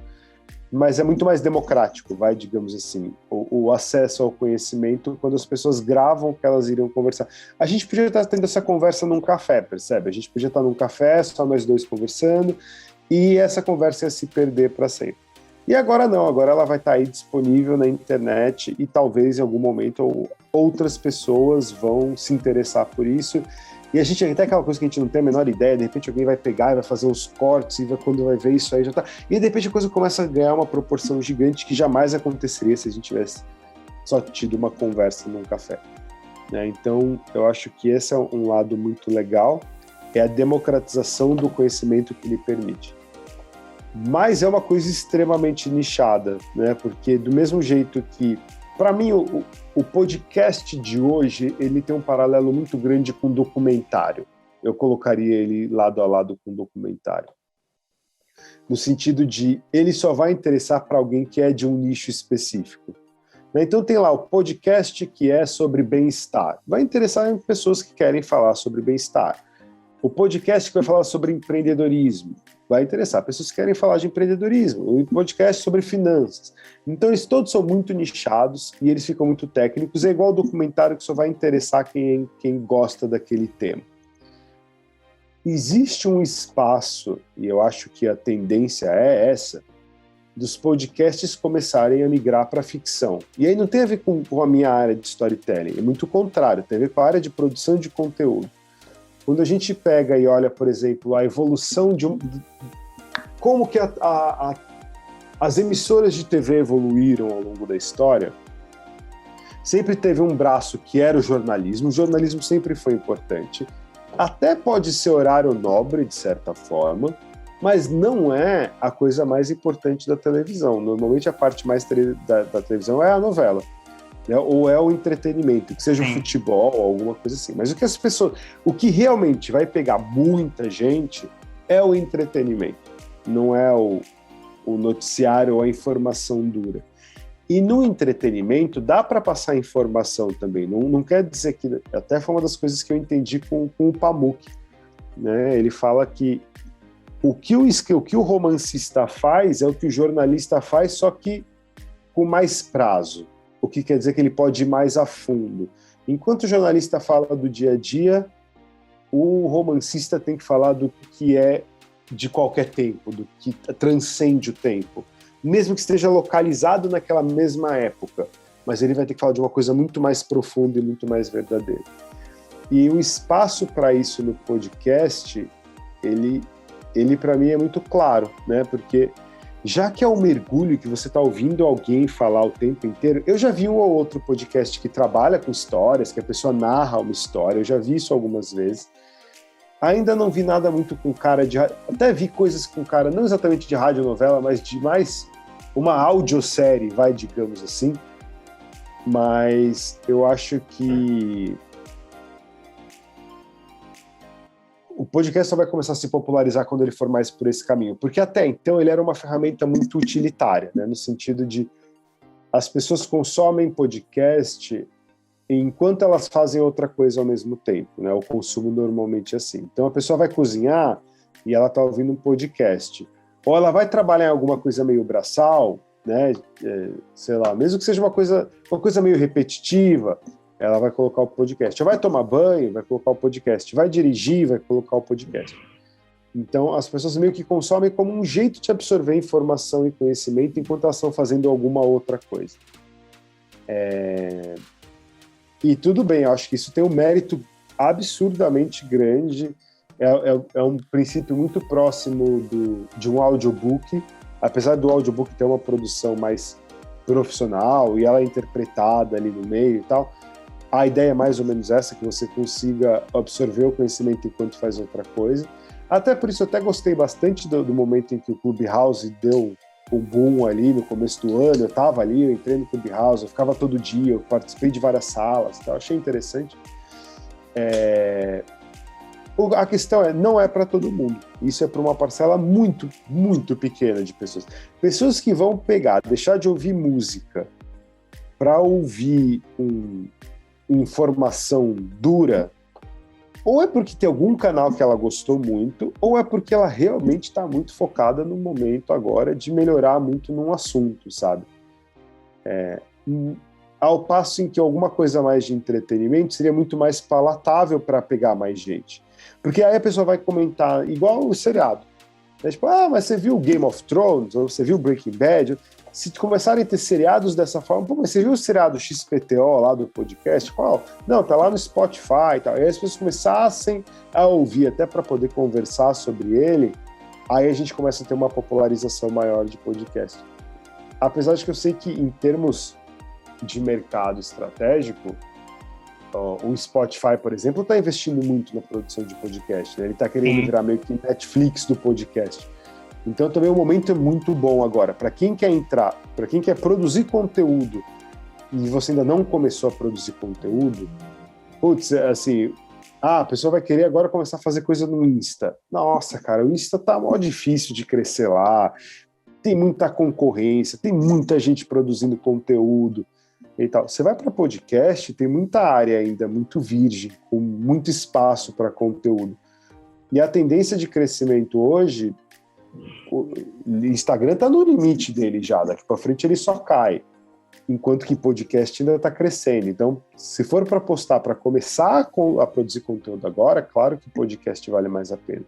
mas é muito mais democrático, digamos assim, o acesso ao conhecimento quando as pessoas gravam que elas iriam conversar. A gente podia estar tendo essa conversa num café, percebe? A gente podia estar num café, só nós dois conversando, e essa conversa ia se perder para sempre. E agora não, agora ela vai estar aí disponível na internet e talvez em algum momento outras pessoas vão se interessar por isso E a gente até aquela coisa que a gente não tem a menor ideia, de repente alguém vai pegar e vai fazer uns cortes, e quando vai ver isso aí já tá. E de repente a coisa começa a ganhar uma proporção gigante que jamais aconteceria se a gente tivesse só tido uma conversa num café. Né? Então, eu acho que esse é um lado muito legal, é a democratização do conhecimento que ele permite. Mas é uma coisa extremamente nichada, né? Porque do mesmo jeito que, para mim, o podcast de hoje, ele tem um paralelo muito grande com o documentário. Eu colocaria ele lado a lado com o documentário. No sentido de, ele só vai interessar para alguém que é de um nicho específico. Então tem lá o podcast que é sobre bem-estar. Vai interessar em pessoas que querem falar sobre bem-estar. O podcast que vai falar sobre empreendedorismo. Vai interessar pessoas que querem falar de empreendedorismo. O podcast sobre finanças. Então eles todos são muito nichados e eles ficam muito técnicos. É igual o documentário que só vai interessar quem gosta daquele tema. Existe um espaço, e eu acho que a tendência é essa, dos podcasts começarem a migrar para a ficção. E aí não tem a ver com a minha área de storytelling, é muito contrário, tem a ver com a área de produção de conteúdo. Quando a gente pega e olha, por exemplo, a evolução de como que as emissoras de TV evoluíram ao longo da história, sempre teve um braço que era o jornalismo sempre foi importante, até pode ser horário nobre, de certa forma, mas não é a coisa mais importante da televisão. Normalmente a parte mais da televisão é a novela, né? Ou é o entretenimento, que seja o futebol, alguma coisa assim. Mas o que realmente vai pegar muita gente é o entretenimento, não é o noticiário ou a informação dura. E no entretenimento dá para passar informação também. Não quer dizer que... Até foi uma das coisas que eu entendi com o Pamuk, né? Ele fala que o que o romancista faz é o que o jornalista faz, só que com mais prazo. O que quer dizer que ele pode ir mais a fundo. Enquanto o jornalista fala do dia a dia, o romancista tem que falar do que é de qualquer tempo, do que transcende o tempo. Mesmo que esteja localizado naquela mesma época. Mas ele vai ter que falar de uma coisa muito mais profunda e muito mais verdadeira. E o espaço para isso no podcast, ele para mim é muito claro, né? Porque já que é um mergulho que você está ouvindo alguém falar o tempo inteiro, eu já vi um ou outro podcast que trabalha com histórias, que a pessoa narra uma história, eu já vi isso algumas vezes. Ainda não vi nada muito com cara de... Até vi coisas com cara, não exatamente de radionovela, mas de mais uma audiosérie, digamos assim. Mas eu acho que o podcast só vai começar a se popularizar quando ele for mais por esse caminho, porque até então ele era uma ferramenta muito utilitária, né? No sentido de as pessoas consomem podcast enquanto elas fazem outra coisa ao mesmo tempo, né? O consumo normalmente é assim. Então a pessoa vai cozinhar e ela está ouvindo um podcast, ou ela vai trabalhar em alguma coisa meio braçal, né? Sei lá, mesmo que seja uma coisa meio repetitiva, ela vai colocar o podcast. Vai tomar banho, vai colocar o podcast. Vai dirigir, vai colocar o podcast. Então, as pessoas meio que consomem como um jeito de absorver informação e conhecimento enquanto elas estão fazendo alguma outra coisa. E tudo bem, eu acho que isso tem um mérito absurdamente grande. É um princípio muito próximo de um audiobook, apesar do audiobook ter uma produção mais profissional e ela é interpretada ali no meio e tal. A ideia é mais ou menos essa, que você consiga absorver o conhecimento enquanto faz outra coisa. Até por isso eu até gostei bastante do momento em que o Clubhouse deu um boom ali no começo do ano. Eu estava ali, eu entrei no Clubhouse, eu ficava todo dia, eu participei de várias salas, tá? Achei interessante. A questão não é para todo mundo. Isso é para uma parcela muito, muito pequena de pessoas. Pessoas que vão deixar de ouvir música para ouvir informação dura, ou é porque tem algum canal que ela gostou muito, ou é porque ela realmente está muito focada no momento agora de melhorar muito num assunto, sabe? Ao passo em que alguma coisa mais de entretenimento seria muito mais palatável para pegar mais gente. Porque aí a pessoa vai comentar, igual o seriado. Tipo, mas você viu Game of Thrones? Ou você viu Breaking Bad? se começarem a ter seriados dessa forma, pô, mas você viu o seriado XPTO lá do podcast? Qual? Não, tá lá no Spotify e tal. E aí as pessoas começassem a ouvir, até para poder conversar sobre ele, aí a gente começa a ter uma popularização maior de podcast. Apesar de que eu sei que, em termos de mercado estratégico, o Spotify, por exemplo, está investindo muito na produção de podcast, né? Ele está querendo virar meio que Netflix do podcast. Então também o momento é muito bom agora. Para quem quer entrar, para quem quer produzir conteúdo e você ainda não começou a produzir conteúdo, putz, assim, a pessoa vai querer agora começar a fazer coisa no Insta. Nossa, cara, o Insta tá mó difícil de crescer lá, tem muita concorrência, tem muita gente produzindo conteúdo e tal. Você vai para podcast, tem muita área ainda, muito virgem, com muito espaço para conteúdo. E a tendência de crescimento hoje, o Instagram está no limite dele já, daqui para frente ele só cai, enquanto que podcast ainda está crescendo. Então, se for para postar, para começar a produzir conteúdo agora, claro que podcast vale mais a pena,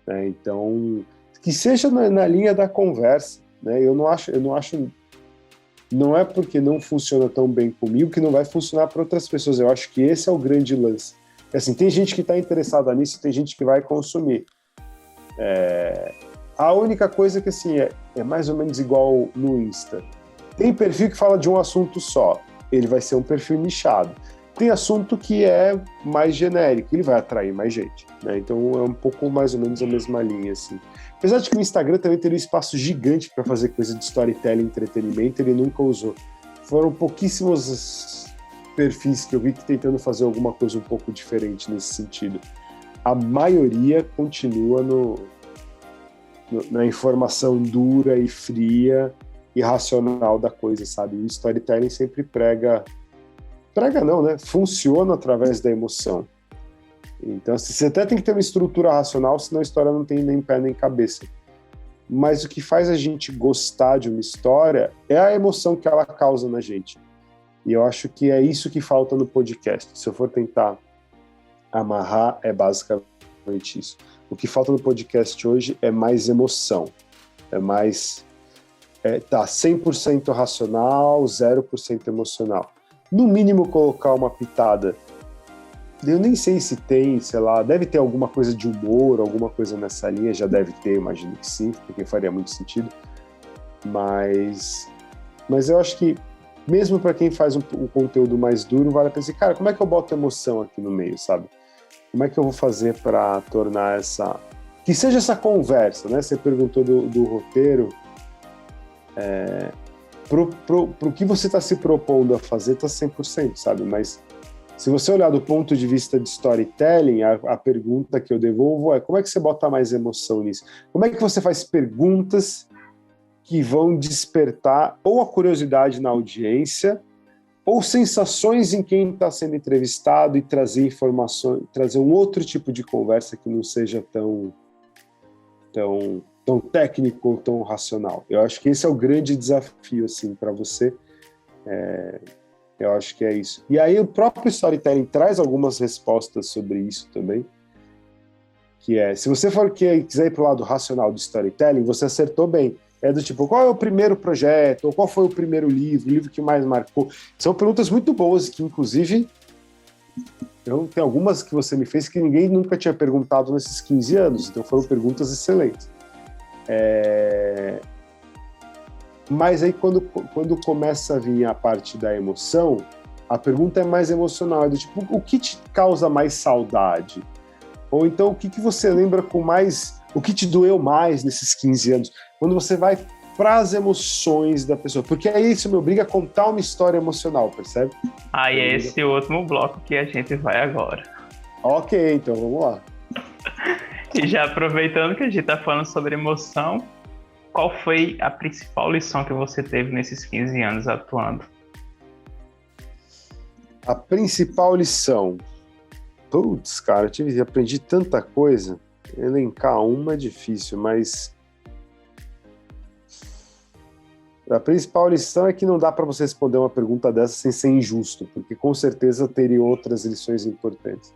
né? Então, que seja na linha da conversa, né? Eu não acho, não é porque não funciona tão bem comigo que não vai funcionar para outras pessoas. Eu acho que esse é o grande lance. Assim, tem gente que está interessada nisso, tem gente que vai consumir. A única coisa que assim, é mais ou menos igual no Insta. Tem perfil que fala de um assunto só, ele vai ser um perfil nichado. Tem assunto que é mais genérico, ele vai atrair mais gente, né? Então é um pouco mais ou menos a mesma linha, assim. Apesar de que o Instagram também teria um espaço gigante para fazer coisa de storytelling e entretenimento, ele nunca usou. Foram pouquíssimos perfis que eu vi que tentando fazer alguma coisa um pouco diferente nesse sentido. A maioria continua na informação dura e fria e racional da coisa, sabe? O storytelling sempre prega não, né? Funciona através da emoção. Então, você até tem que ter uma estrutura racional, senão a história não tem nem pé nem cabeça. Mas o que faz a gente gostar de uma história é a emoção que ela causa na gente. E eu acho que é isso que falta no podcast. Se eu for tentar amarrar, é basicamente isso. O que falta no podcast hoje é mais emoção. É mais... tá 100% racional, 0% emocional. No mínimo colocar uma pitada. Eu nem sei se tem, sei lá, deve ter alguma coisa de humor, alguma coisa nessa linha, já deve ter, imagino que sim, porque faria muito sentido. Mas eu acho que, mesmo para quem faz um conteúdo mais duro, vale a pena dizer, cara, como é que eu boto emoção aqui no meio, sabe? Como é que eu vou fazer para tornar que seja essa conversa, né? Você perguntou do roteiro, pro que você está se propondo a fazer, tá 100%, sabe? Mas se você olhar do ponto de vista de storytelling, a pergunta que eu devolvo é como é que você bota mais emoção nisso? Como é que você faz perguntas que vão despertar ou a curiosidade na audiência ou sensações em quem está sendo entrevistado e trazer informações, trazer um outro tipo de conversa que não seja tão técnico ou tão racional. Eu acho que esse é o grande desafio assim, para você. Eu acho que é isso. E aí o próprio storytelling traz algumas respostas sobre isso também, que se você quiser ir para o lado racional do storytelling, você acertou bem. É do tipo, qual é o primeiro projeto, ou qual foi o primeiro livro, o livro que mais marcou? São perguntas muito boas, que inclusive tem algumas que você me fez que ninguém nunca tinha perguntado nesses 15 anos, então foram perguntas excelentes. Mas aí quando começa a vir a parte da emoção, a pergunta é mais emocional, é do tipo, o que te causa mais saudade? Ou então, o que você lembra com mais... O que te doeu mais nesses 15 anos? Quando você vai para as emoções da pessoa. Porque aí isso me obriga a contar uma história emocional, percebe? Aí é esse o último bloco que a gente vai agora. Ok, então vamos lá. E já aproveitando que a gente está falando sobre emoção, qual foi a principal lição que você teve nesses 15 anos atuando? A principal lição... Putz, cara, aprendi tanta coisa. Elencar uma é difícil, mas... A principal lição é que não dá para você responder uma pergunta dessa sem ser injusto, porque com certeza teria outras lições importantes.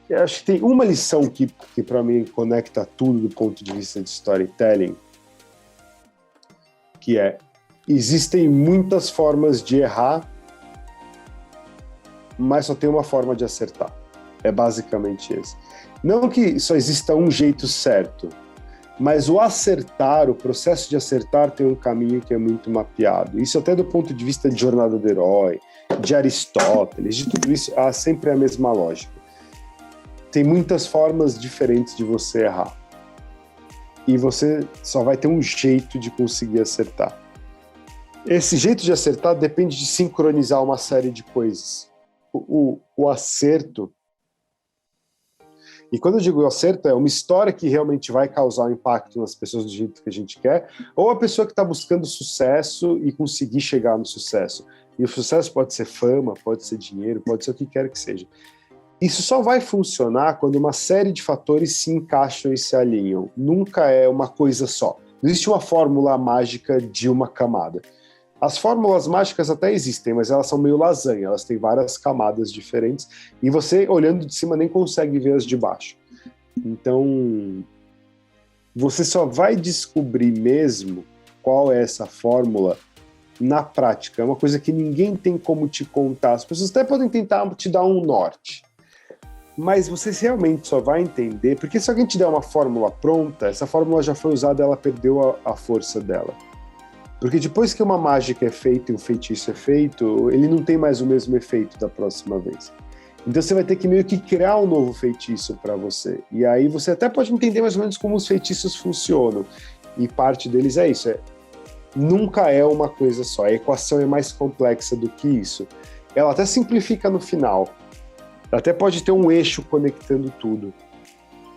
Eu acho que tem uma lição que para mim conecta tudo do ponto de vista de storytelling, que é: existem muitas formas de errar, mas só tem uma forma de acertar. É basicamente esse. Não que só exista um jeito certo, mas o acertar, o processo de acertar tem um caminho que é muito mapeado. Isso até do ponto de vista de Jornada do Herói, de Aristóteles, de tudo isso, há sempre a mesma lógica. Tem muitas formas diferentes de você errar. E você só vai ter um jeito de conseguir acertar. Esse jeito de acertar depende de sincronizar uma série de coisas. O acerto... E quando eu digo acerto, é uma história que realmente vai causar um impacto nas pessoas do jeito que a gente quer, ou a pessoa que está buscando sucesso e conseguir chegar no sucesso. E o sucesso pode ser fama, pode ser dinheiro, pode ser o que quer que seja. Isso só vai funcionar quando uma série de fatores se encaixam e se alinham. Nunca é uma coisa só. Não existe uma fórmula mágica de uma camada. As fórmulas mágicas até existem, mas elas são meio lasanha, elas têm várias camadas diferentes, e você, olhando de cima, nem consegue ver as de baixo. Então, você só vai descobrir mesmo qual é essa fórmula na prática. É uma coisa que ninguém tem como te contar. As pessoas até podem tentar te dar um norte, mas você realmente só vai entender, porque se alguém te der uma fórmula pronta, essa fórmula já foi usada, ela perdeu a força dela. Porque depois que uma mágica é feita e um feitiço é feito, ele não tem mais o mesmo efeito da próxima vez. Então você vai ter que meio que criar um novo feitiço para você. E aí você até pode entender mais ou menos como os feitiços funcionam. E parte deles é isso, nunca é uma coisa só. A equação é mais complexa do que isso. Ela até simplifica no final. Até pode ter um eixo conectando tudo.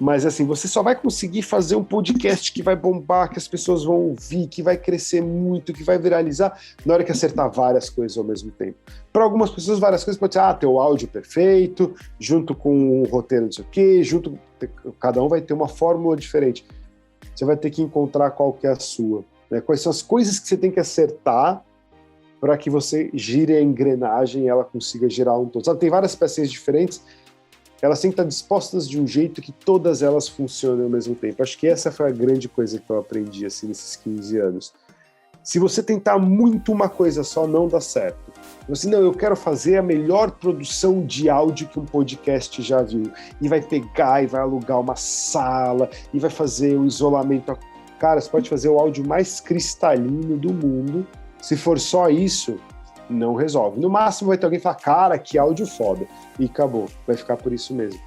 Mas assim, você só vai conseguir fazer um podcast que vai bombar, que as pessoas vão ouvir, que vai crescer muito, que vai viralizar, na hora que acertar várias coisas ao mesmo tempo. Para algumas pessoas, várias coisas pode ser, ter o áudio perfeito, junto com o roteiro não sei o quê, cada um vai ter uma fórmula diferente. Você vai ter que encontrar qual que é a sua. Né? Quais são as coisas que você tem que acertar para que você gire a engrenagem e ela consiga girar um todo. Sabe, tem várias pecinhas diferentes, elas têm que estar dispostas de um jeito que todas elas funcionem ao mesmo tempo. Acho que essa foi a grande coisa que eu aprendi assim, nesses 15 anos. Se você tentar muito uma coisa só, não dá certo. Você, não, eu quero fazer a melhor produção de áudio que um podcast já viu. E vai pegar e vai alugar uma sala, e vai fazer o isolamento. Cara, você pode fazer o áudio mais cristalino do mundo. Se for só isso, não resolve. No máximo vai ter alguém que fala, cara, que áudio foda. E acabou. Vai ficar por isso mesmo.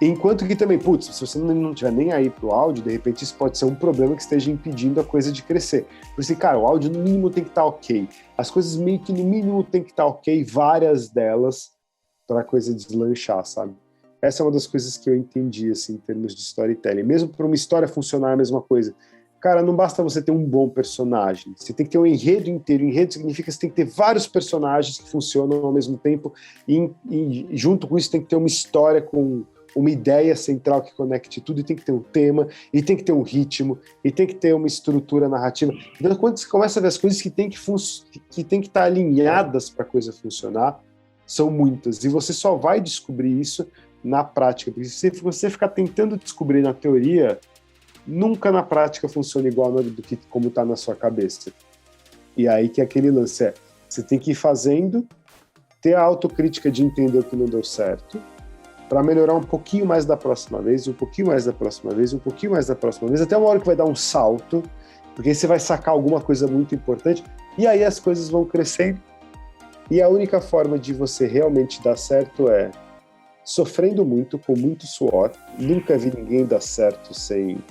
Enquanto que também, se você não tiver nem aí pro áudio, de repente isso pode ser um problema que esteja impedindo a coisa de crescer. Por isso, cara, o áudio no mínimo tem que estar ok. As coisas meio que no mínimo tem que estar ok, várias delas, para a coisa deslanchar, sabe? Essa é uma das coisas que eu entendi, assim, em termos de storytelling. Mesmo para uma história funcionar a mesma coisa. Cara, não basta você ter um bom personagem. Você tem que ter um enredo inteiro. Enredo significa que você tem que ter vários personagens que funcionam ao mesmo tempo e junto com isso tem que ter uma história com uma ideia central que conecte tudo, e tem que ter um tema, e tem que ter um ritmo, e tem que ter uma estrutura narrativa. Então, quando você começa a ver as coisas que tem que estar alinhadas para a coisa funcionar, são muitas. E você só vai descobrir isso na prática. Porque se você ficar tentando descobrir na teoria, nunca na prática funciona igual do que como está na sua cabeça. E aí que é aquele lance, você tem que ir fazendo, ter a autocrítica de entender o que não deu certo, para melhorar um pouquinho mais da próxima vez, um pouquinho mais da próxima vez, um pouquinho mais da próxima vez, até uma hora que vai dar um salto, porque aí você vai sacar alguma coisa muito importante, e aí as coisas vão crescendo. E a única forma de você realmente dar certo é sofrendo muito, com muito suor. Nunca vi ninguém dar certo sem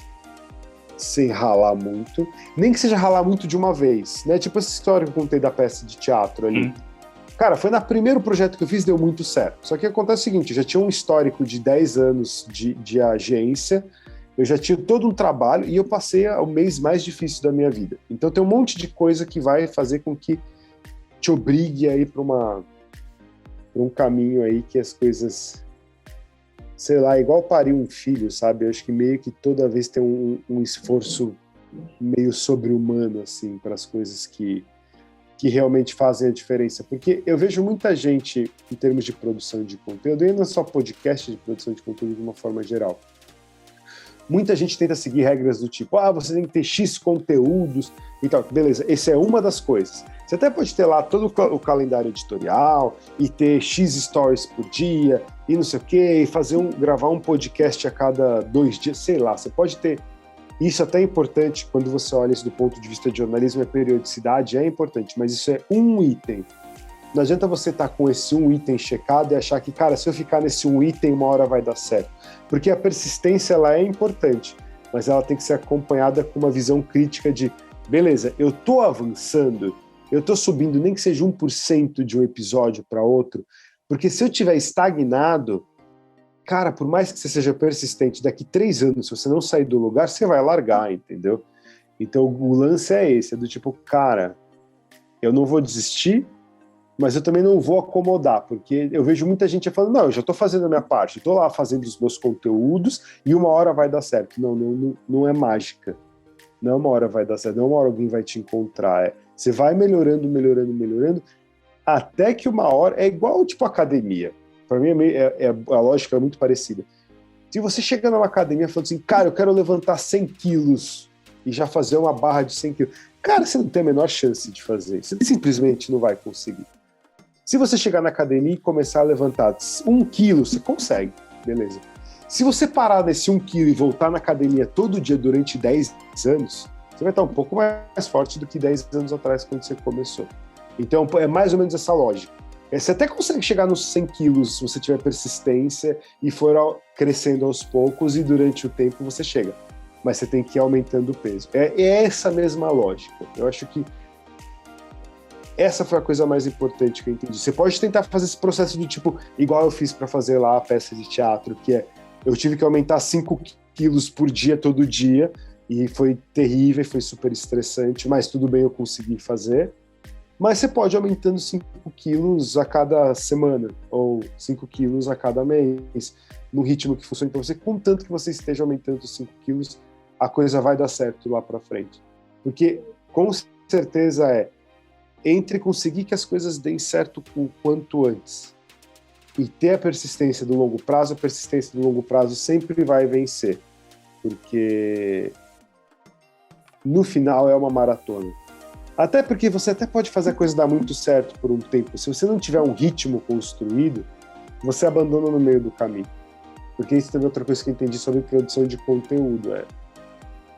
ralar muito, nem que seja ralar muito de uma vez, né? Tipo essa história que eu contei da peça de teatro ali. Cara, foi no primeiro projeto que eu fiz, deu muito certo. Só que acontece o seguinte, eu já tinha um histórico de 10 anos de agência, eu já tinha todo um trabalho e eu passei o mês mais difícil da minha vida. Então tem um monte de coisa que vai fazer com que te obrigue a ir para um caminho aí que as coisas... sei lá, igual parir um filho, sabe? Eu acho que meio que toda vez tem um esforço meio sobre-humano, assim, para as coisas que realmente fazem a diferença. Porque eu vejo muita gente, em termos de produção de conteúdo, e não é só podcast, de produção de conteúdo de uma forma geral. muita gente tenta seguir regras do tipo, você tem que ter X conteúdos e tal. Beleza, essa é uma das coisas. Você até pode ter lá todo o calendário editorial e ter X stories por dia e não sei o quê, e gravar um podcast a cada 2 dias, sei lá. Você pode ter. Isso até é importante quando você olha isso do ponto de vista de jornalismo, a periodicidade é importante, mas isso é um item. Não adianta você estar com esse um item checado e achar que, cara, se eu ficar nesse um item, uma hora vai dar certo. Porque a persistência, ela é importante, mas ela tem que ser acompanhada com uma visão crítica de, beleza, eu estou avançando, eu estou subindo nem que seja 1% de um episódio para outro, porque se eu tiver estagnado, cara, por mais que você seja persistente, daqui 3 anos, se você não sair do lugar, você vai largar, entendeu? Então o lance é esse, é do tipo, cara, eu não vou desistir, mas eu também não vou acomodar, porque eu vejo muita gente falando, não, eu já estou fazendo a minha parte, estou lá fazendo os meus conteúdos e uma hora vai dar certo. Não é mágica. Não é uma hora vai dar certo, não é uma hora alguém vai te encontrar. Você vai melhorando, até que uma hora... É igual, tipo, academia. Para mim, a lógica é muito parecida. Se você chega numa academia falando assim, cara, eu quero levantar 100 quilos e já fazer uma barra de 100 quilos, cara, você não tem a menor chance de fazer. Você simplesmente não vai conseguir. Se você chegar na academia e começar a levantar 1 quilo, você consegue, beleza. Se você parar nesse 1 quilo e voltar na academia todo dia durante 10 anos, você vai estar um pouco mais forte do que 10 anos atrás, quando você começou. Então, é mais ou menos essa lógica. Você até consegue chegar nos 100 quilos se você tiver persistência e for crescendo aos poucos e durante o tempo você chega. Mas você tem que ir aumentando o peso. É essa mesma lógica. Eu acho que essa foi a coisa mais importante que eu entendi. Você pode tentar fazer esse processo do tipo, igual eu fiz para fazer lá a peça de teatro, que é, eu tive que aumentar 5 quilos por dia, todo dia, e foi terrível, foi super estressante, mas tudo bem, eu consegui fazer. Mas você pode ir aumentando 5 quilos a cada semana, ou 5 quilos a cada mês, no ritmo que funcione para você, contanto que você esteja aumentando 5 quilos, a coisa vai dar certo lá para frente. Porque, com certeza entre conseguir que as coisas deem certo o quanto antes e ter a persistência do longo prazo, a persistência do longo prazo sempre vai vencer, porque no final é uma maratona. Até porque você até pode fazer a coisa dar muito certo por um tempo. Se você não tiver um ritmo construído, você abandona no meio do caminho. Porque isso também é outra coisa que eu entendi sobre produção de conteúdo.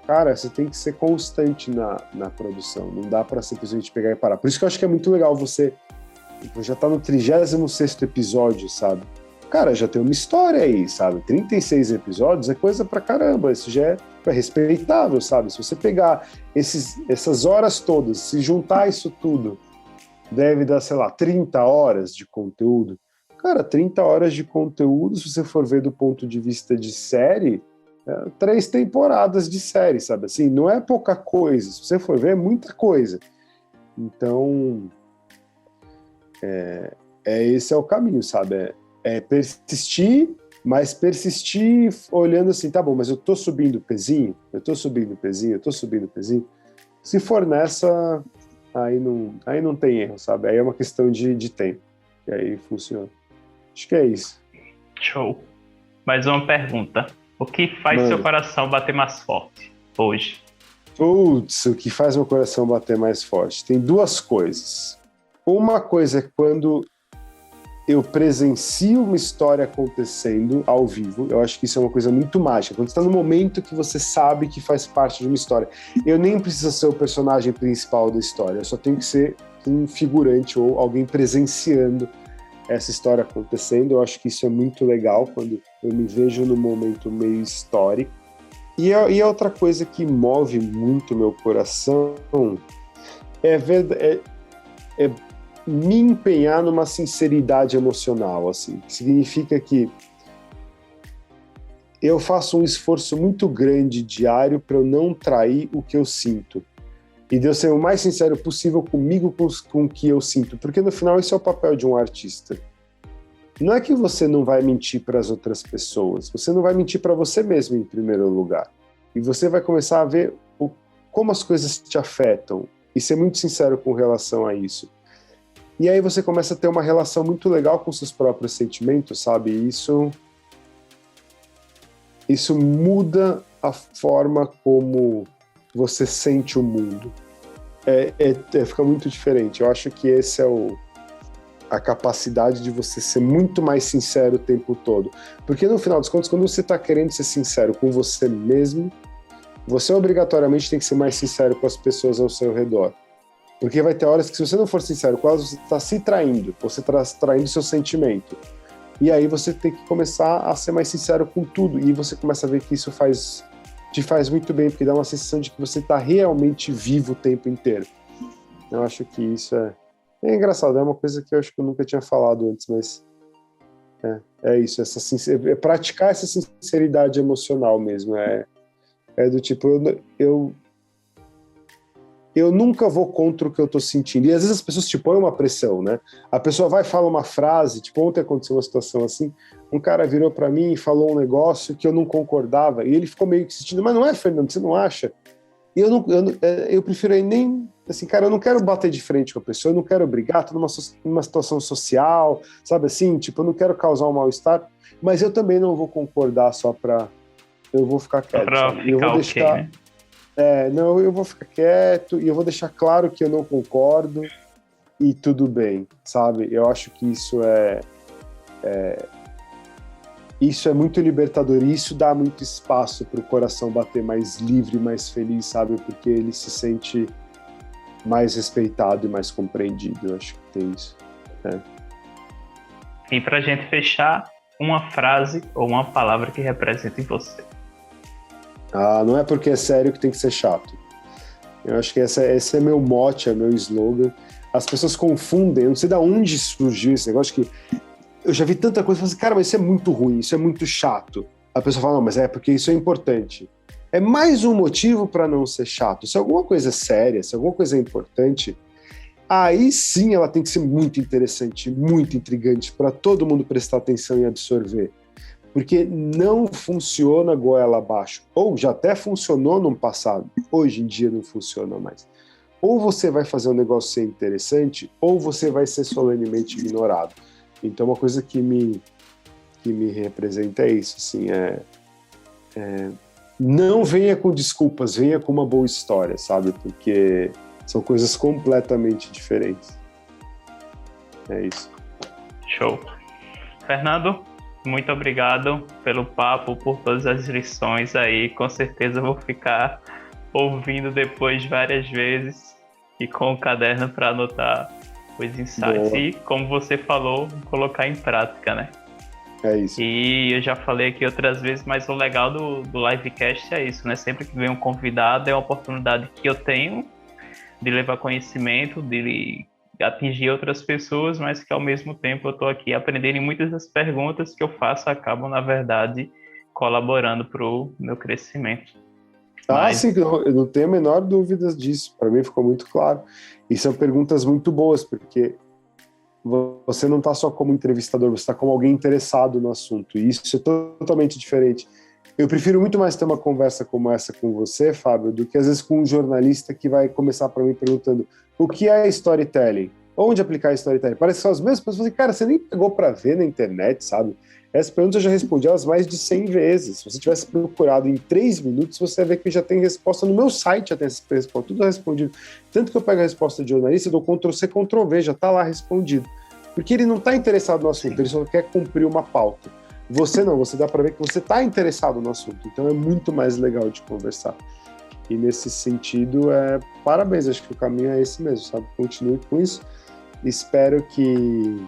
Cara, você tem que ser constante na produção, não dá para simplesmente pegar e parar. Por isso que eu acho que é muito legal você já tá no 36º episódio, sabe? Cara, já tem uma história aí, sabe? 36 episódios é coisa pra caramba, isso já é respeitável, sabe? Se você pegar essas horas todas, se juntar isso tudo, deve dar, sei lá, 30 horas de conteúdo. Cara, 30 horas de conteúdo, se você for ver do ponto de vista de série... 3 temporadas de série, sabe? Assim, não é pouca coisa. Se você for ver, é muita coisa. Então, esse é o caminho, sabe? É persistir, mas persistir olhando assim, tá bom, mas eu tô subindo pezinho. Se for nessa, aí não tem erro, sabe? Aí é uma questão de tempo. E aí funciona. Acho que é isso. Show. Mais uma pergunta. O que faz seu coração bater mais forte hoje? Putz, o que faz meu coração bater mais forte? Tem 2 coisas. Uma coisa é quando eu presencio uma história acontecendo ao vivo. Eu acho que isso é uma coisa muito mágica. Quando você está no momento que você sabe que faz parte de uma história. Eu nem preciso ser o personagem principal da história. Eu só tenho que ser um figurante ou alguém presenciando essa história acontecendo. Eu acho que isso é muito legal quando eu me vejo num momento meio histórico. E a outra coisa que move muito meu coração é me empenhar numa sinceridade emocional, assim. Significa que eu faço um esforço muito grande diário para eu não trair o que eu sinto. E de eu ser o mais sincero possível comigo, com o que eu sinto. Porque no final esse é o papel de um artista. Não é que você não vai mentir para as outras pessoas. Você não vai mentir para você mesmo em primeiro lugar. E você vai começar a ver como as coisas te afetam. E ser muito sincero com relação a isso. E aí você começa a ter uma relação muito legal com seus próprios sentimentos, sabe? Isso muda a forma como você sente o mundo. Fica muito diferente. Eu acho que esse é a capacidade de você ser muito mais sincero o tempo todo. Porque no final dos contos, quando você está querendo ser sincero com você mesmo, você obrigatoriamente tem que ser mais sincero com as pessoas ao seu redor. Porque vai ter horas que, se você não for sincero com elas, você está se traindo, você está traindo seu sentimento. E aí você tem que começar a ser mais sincero com tudo. E você começa a ver que isso te faz muito bem, porque dá uma sensação de que você está realmente vivo o tempo inteiro. Eu acho que isso é engraçado, é uma coisa que eu acho que eu nunca tinha falado antes, mas é isso, praticar essa sinceridade emocional mesmo. É do tipo, eu nunca vou contra o que eu tô sentindo. E às vezes as pessoas te põem uma pressão, né? A pessoa vai e fala uma frase, tipo, ontem aconteceu uma situação assim, um cara virou para mim e falou um negócio que eu não concordava, e ele ficou meio que sentindo, mas não é, Fernando, você não acha? E eu prefiro aí nem, assim, cara, eu não quero bater de frente com a pessoa, eu não quero brigar, tô numa situação social, sabe assim? Tipo, eu não quero causar um mal-estar, mas eu também não vou concordar eu vou ficar quieto, Pra sabe? ficar Eu vou ok, deixar... né? Não, eu vou ficar quieto e eu vou deixar claro que eu não concordo e tudo bem, sabe? Eu acho que isso é muito libertador e isso dá muito espaço para o coração bater mais livre, mais feliz, sabe? Porque ele se sente mais respeitado e mais compreendido. Eu acho que tem isso. E pra gente fechar, uma frase ou uma palavra que represente você. Não é porque é sério que tem que ser chato. Eu acho que esse é meu mote, é meu slogan. As pessoas confundem, eu não sei de onde surgiu esse negócio, que eu já vi tanta coisa, eu falo assim, cara, mas isso é muito ruim, isso é muito chato. A pessoa fala, não, mas é porque isso é importante. É mais um motivo para não ser chato. Se alguma coisa é séria, se alguma coisa é importante, aí sim ela tem que ser muito interessante, muito intrigante, para todo mundo prestar atenção e absorver. Porque não funciona goela abaixo. Ou já até funcionou no passado, hoje em dia não funciona mais. Ou você vai fazer um negócio ser interessante, ou você vai ser solenemente ignorado. Então, uma coisa que me representa é isso, assim, não venha com desculpas, venha com uma boa história, sabe? Porque são coisas completamente diferentes. É isso. Show. Fernando, muito obrigado pelo papo, por todas as lições aí. Com certeza eu vou ficar ouvindo depois várias vezes e com o caderno para anotar os insights. Boa. E, como você falou, colocar em prática, né? É isso. E eu já falei aqui outras vezes, mas o legal do livecast é isso, né? Sempre que vem um convidado, é uma oportunidade que eu tenho de levar conhecimento, de atingir outras pessoas, mas que ao mesmo tempo eu estou aqui aprendendo, e muitas das perguntas que eu faço acabam, na verdade, colaborando para o meu crescimento. Sim, eu não tenho a menor dúvida disso. Para mim ficou muito claro. E são perguntas muito boas, porque você não está só como entrevistador, você está como alguém interessado no assunto. E isso é totalmente diferente. Eu prefiro muito mais ter uma conversa como essa com você, Fábio, do que às vezes com um jornalista que vai começar para mim perguntando o que é storytelling? Onde aplicar storytelling? Parece que são as mesmas pessoas. Cara, você nem pegou para ver na internet, sabe? Essas perguntas eu já respondi elas mais de 100 vezes. Se você tivesse procurado em 3 minutos, você vai ver que já tem resposta no meu site, já tem essa resposta, tudo respondido. Tanto que eu pego a resposta de jornalista, eu dou Ctrl+C, Ctrl+V, já está lá respondido. Porque ele não está interessado no assunto, ele só quer cumprir uma pauta. Você não, você dá para ver que você está interessado no assunto, então é muito mais legal de conversar. E nesse sentido, parabéns, acho que o caminho é esse mesmo, sabe? Continue com isso. Espero que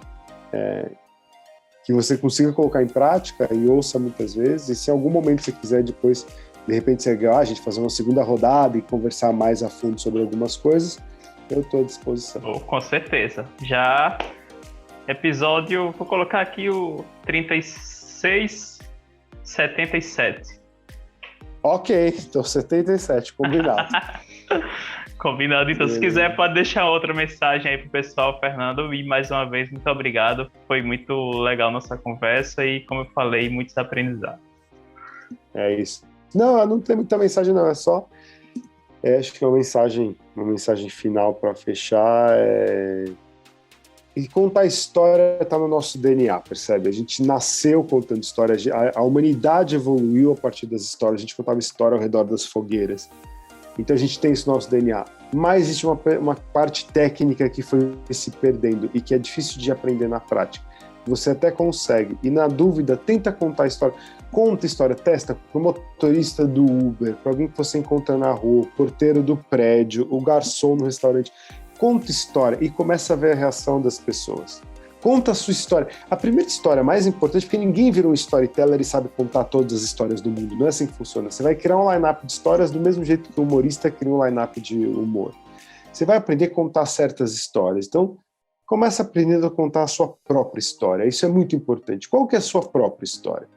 você consiga colocar em prática e ouça muitas vezes. E se em algum momento você quiser depois, de repente, a gente fazer uma segunda rodada e conversar mais a fundo sobre algumas coisas, eu estou à disposição. Com certeza. Já episódio, vou colocar aqui o 3677. Ok, então 77, combinado. Combinado. Então, se quiser, pode deixar outra mensagem aí pro pessoal, Fernando. E mais uma vez, muito obrigado. Foi muito legal nossa conversa e, como eu falei, muitos aprendizados. É isso. Não tem muita mensagem, não. É só. Acho que uma mensagem final para fechar E contar história está no nosso DNA, percebe? A gente nasceu contando história, a humanidade evoluiu a partir das histórias, a gente contava história ao redor das fogueiras. Então a gente tem isso no nosso DNA. Mas existe uma parte técnica que foi se perdendo e que é difícil de aprender na prática. Você até consegue, e na dúvida, tenta contar a história. Conta a história, testa para o motorista do Uber, para alguém que você encontra na rua, o porteiro do prédio, o garçom no restaurante. Conta história e começa a ver a reação das pessoas. Conta a sua história. A primeira história mais importante, porque ninguém vira um storyteller e sabe contar todas as histórias do mundo. Não é assim que funciona. Você vai criar um line-up de histórias do mesmo jeito que o humorista cria um line-up de humor. Você vai aprender a contar certas histórias. Então, começa aprendendo a contar a sua própria história. Isso é muito importante. Qual que é a sua própria história?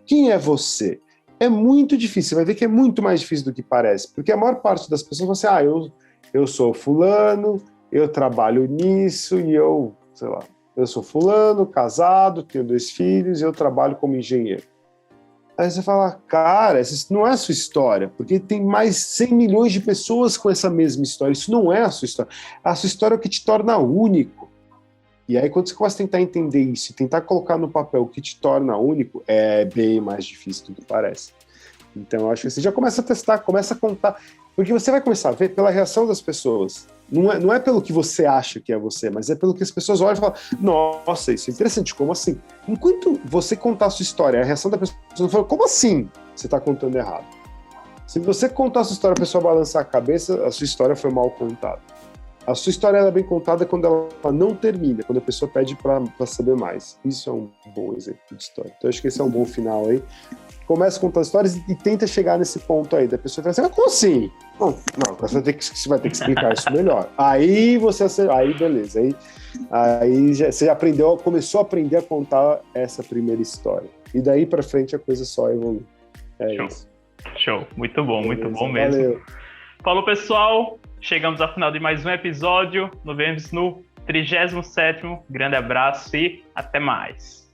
Quem é você? É muito difícil. Você vai ver que é muito mais difícil do que parece. Porque a maior parte das pessoas vão assim, eu sou fulano, eu trabalho nisso e eu sou fulano, casado, tenho 2 filhos e eu trabalho como engenheiro. Aí você fala, cara, isso não é a sua história, porque tem mais 100 milhões de pessoas com essa mesma história. Isso não é a sua história. A sua história é o que te torna único. E aí, quando você começa a tentar entender isso e tentar colocar no papel o que te torna único, é bem mais difícil do que parece. Então, eu acho que você já começa a testar, começa a contar, porque você vai começar a ver pela reação das pessoas. Não é pelo que você acha que é você, mas é pelo que as pessoas olham e falam, nossa, isso é interessante, como assim? Enquanto você contar a sua história, a reação da pessoa fala, como assim você está contando errado? Se você contar a sua história, a pessoa balançar a cabeça, a sua história foi mal contada. A sua história é bem contada quando ela não termina, quando a pessoa pede para saber mais. Isso é um bom exemplo de história. Então, acho que esse é um bom final aí. Começa a contar histórias e tenta chegar nesse ponto aí, da pessoa fala assim, mas como assim? Não, você vai ter que explicar isso melhor. Aí beleza, aí você já começou a aprender a contar essa primeira história. E daí pra frente a coisa só evolui. Show. Isso. Show, muito bom mesmo. Valeu. Falou, pessoal, chegamos ao final de mais um episódio, nos vemos no 37º, grande abraço e até mais.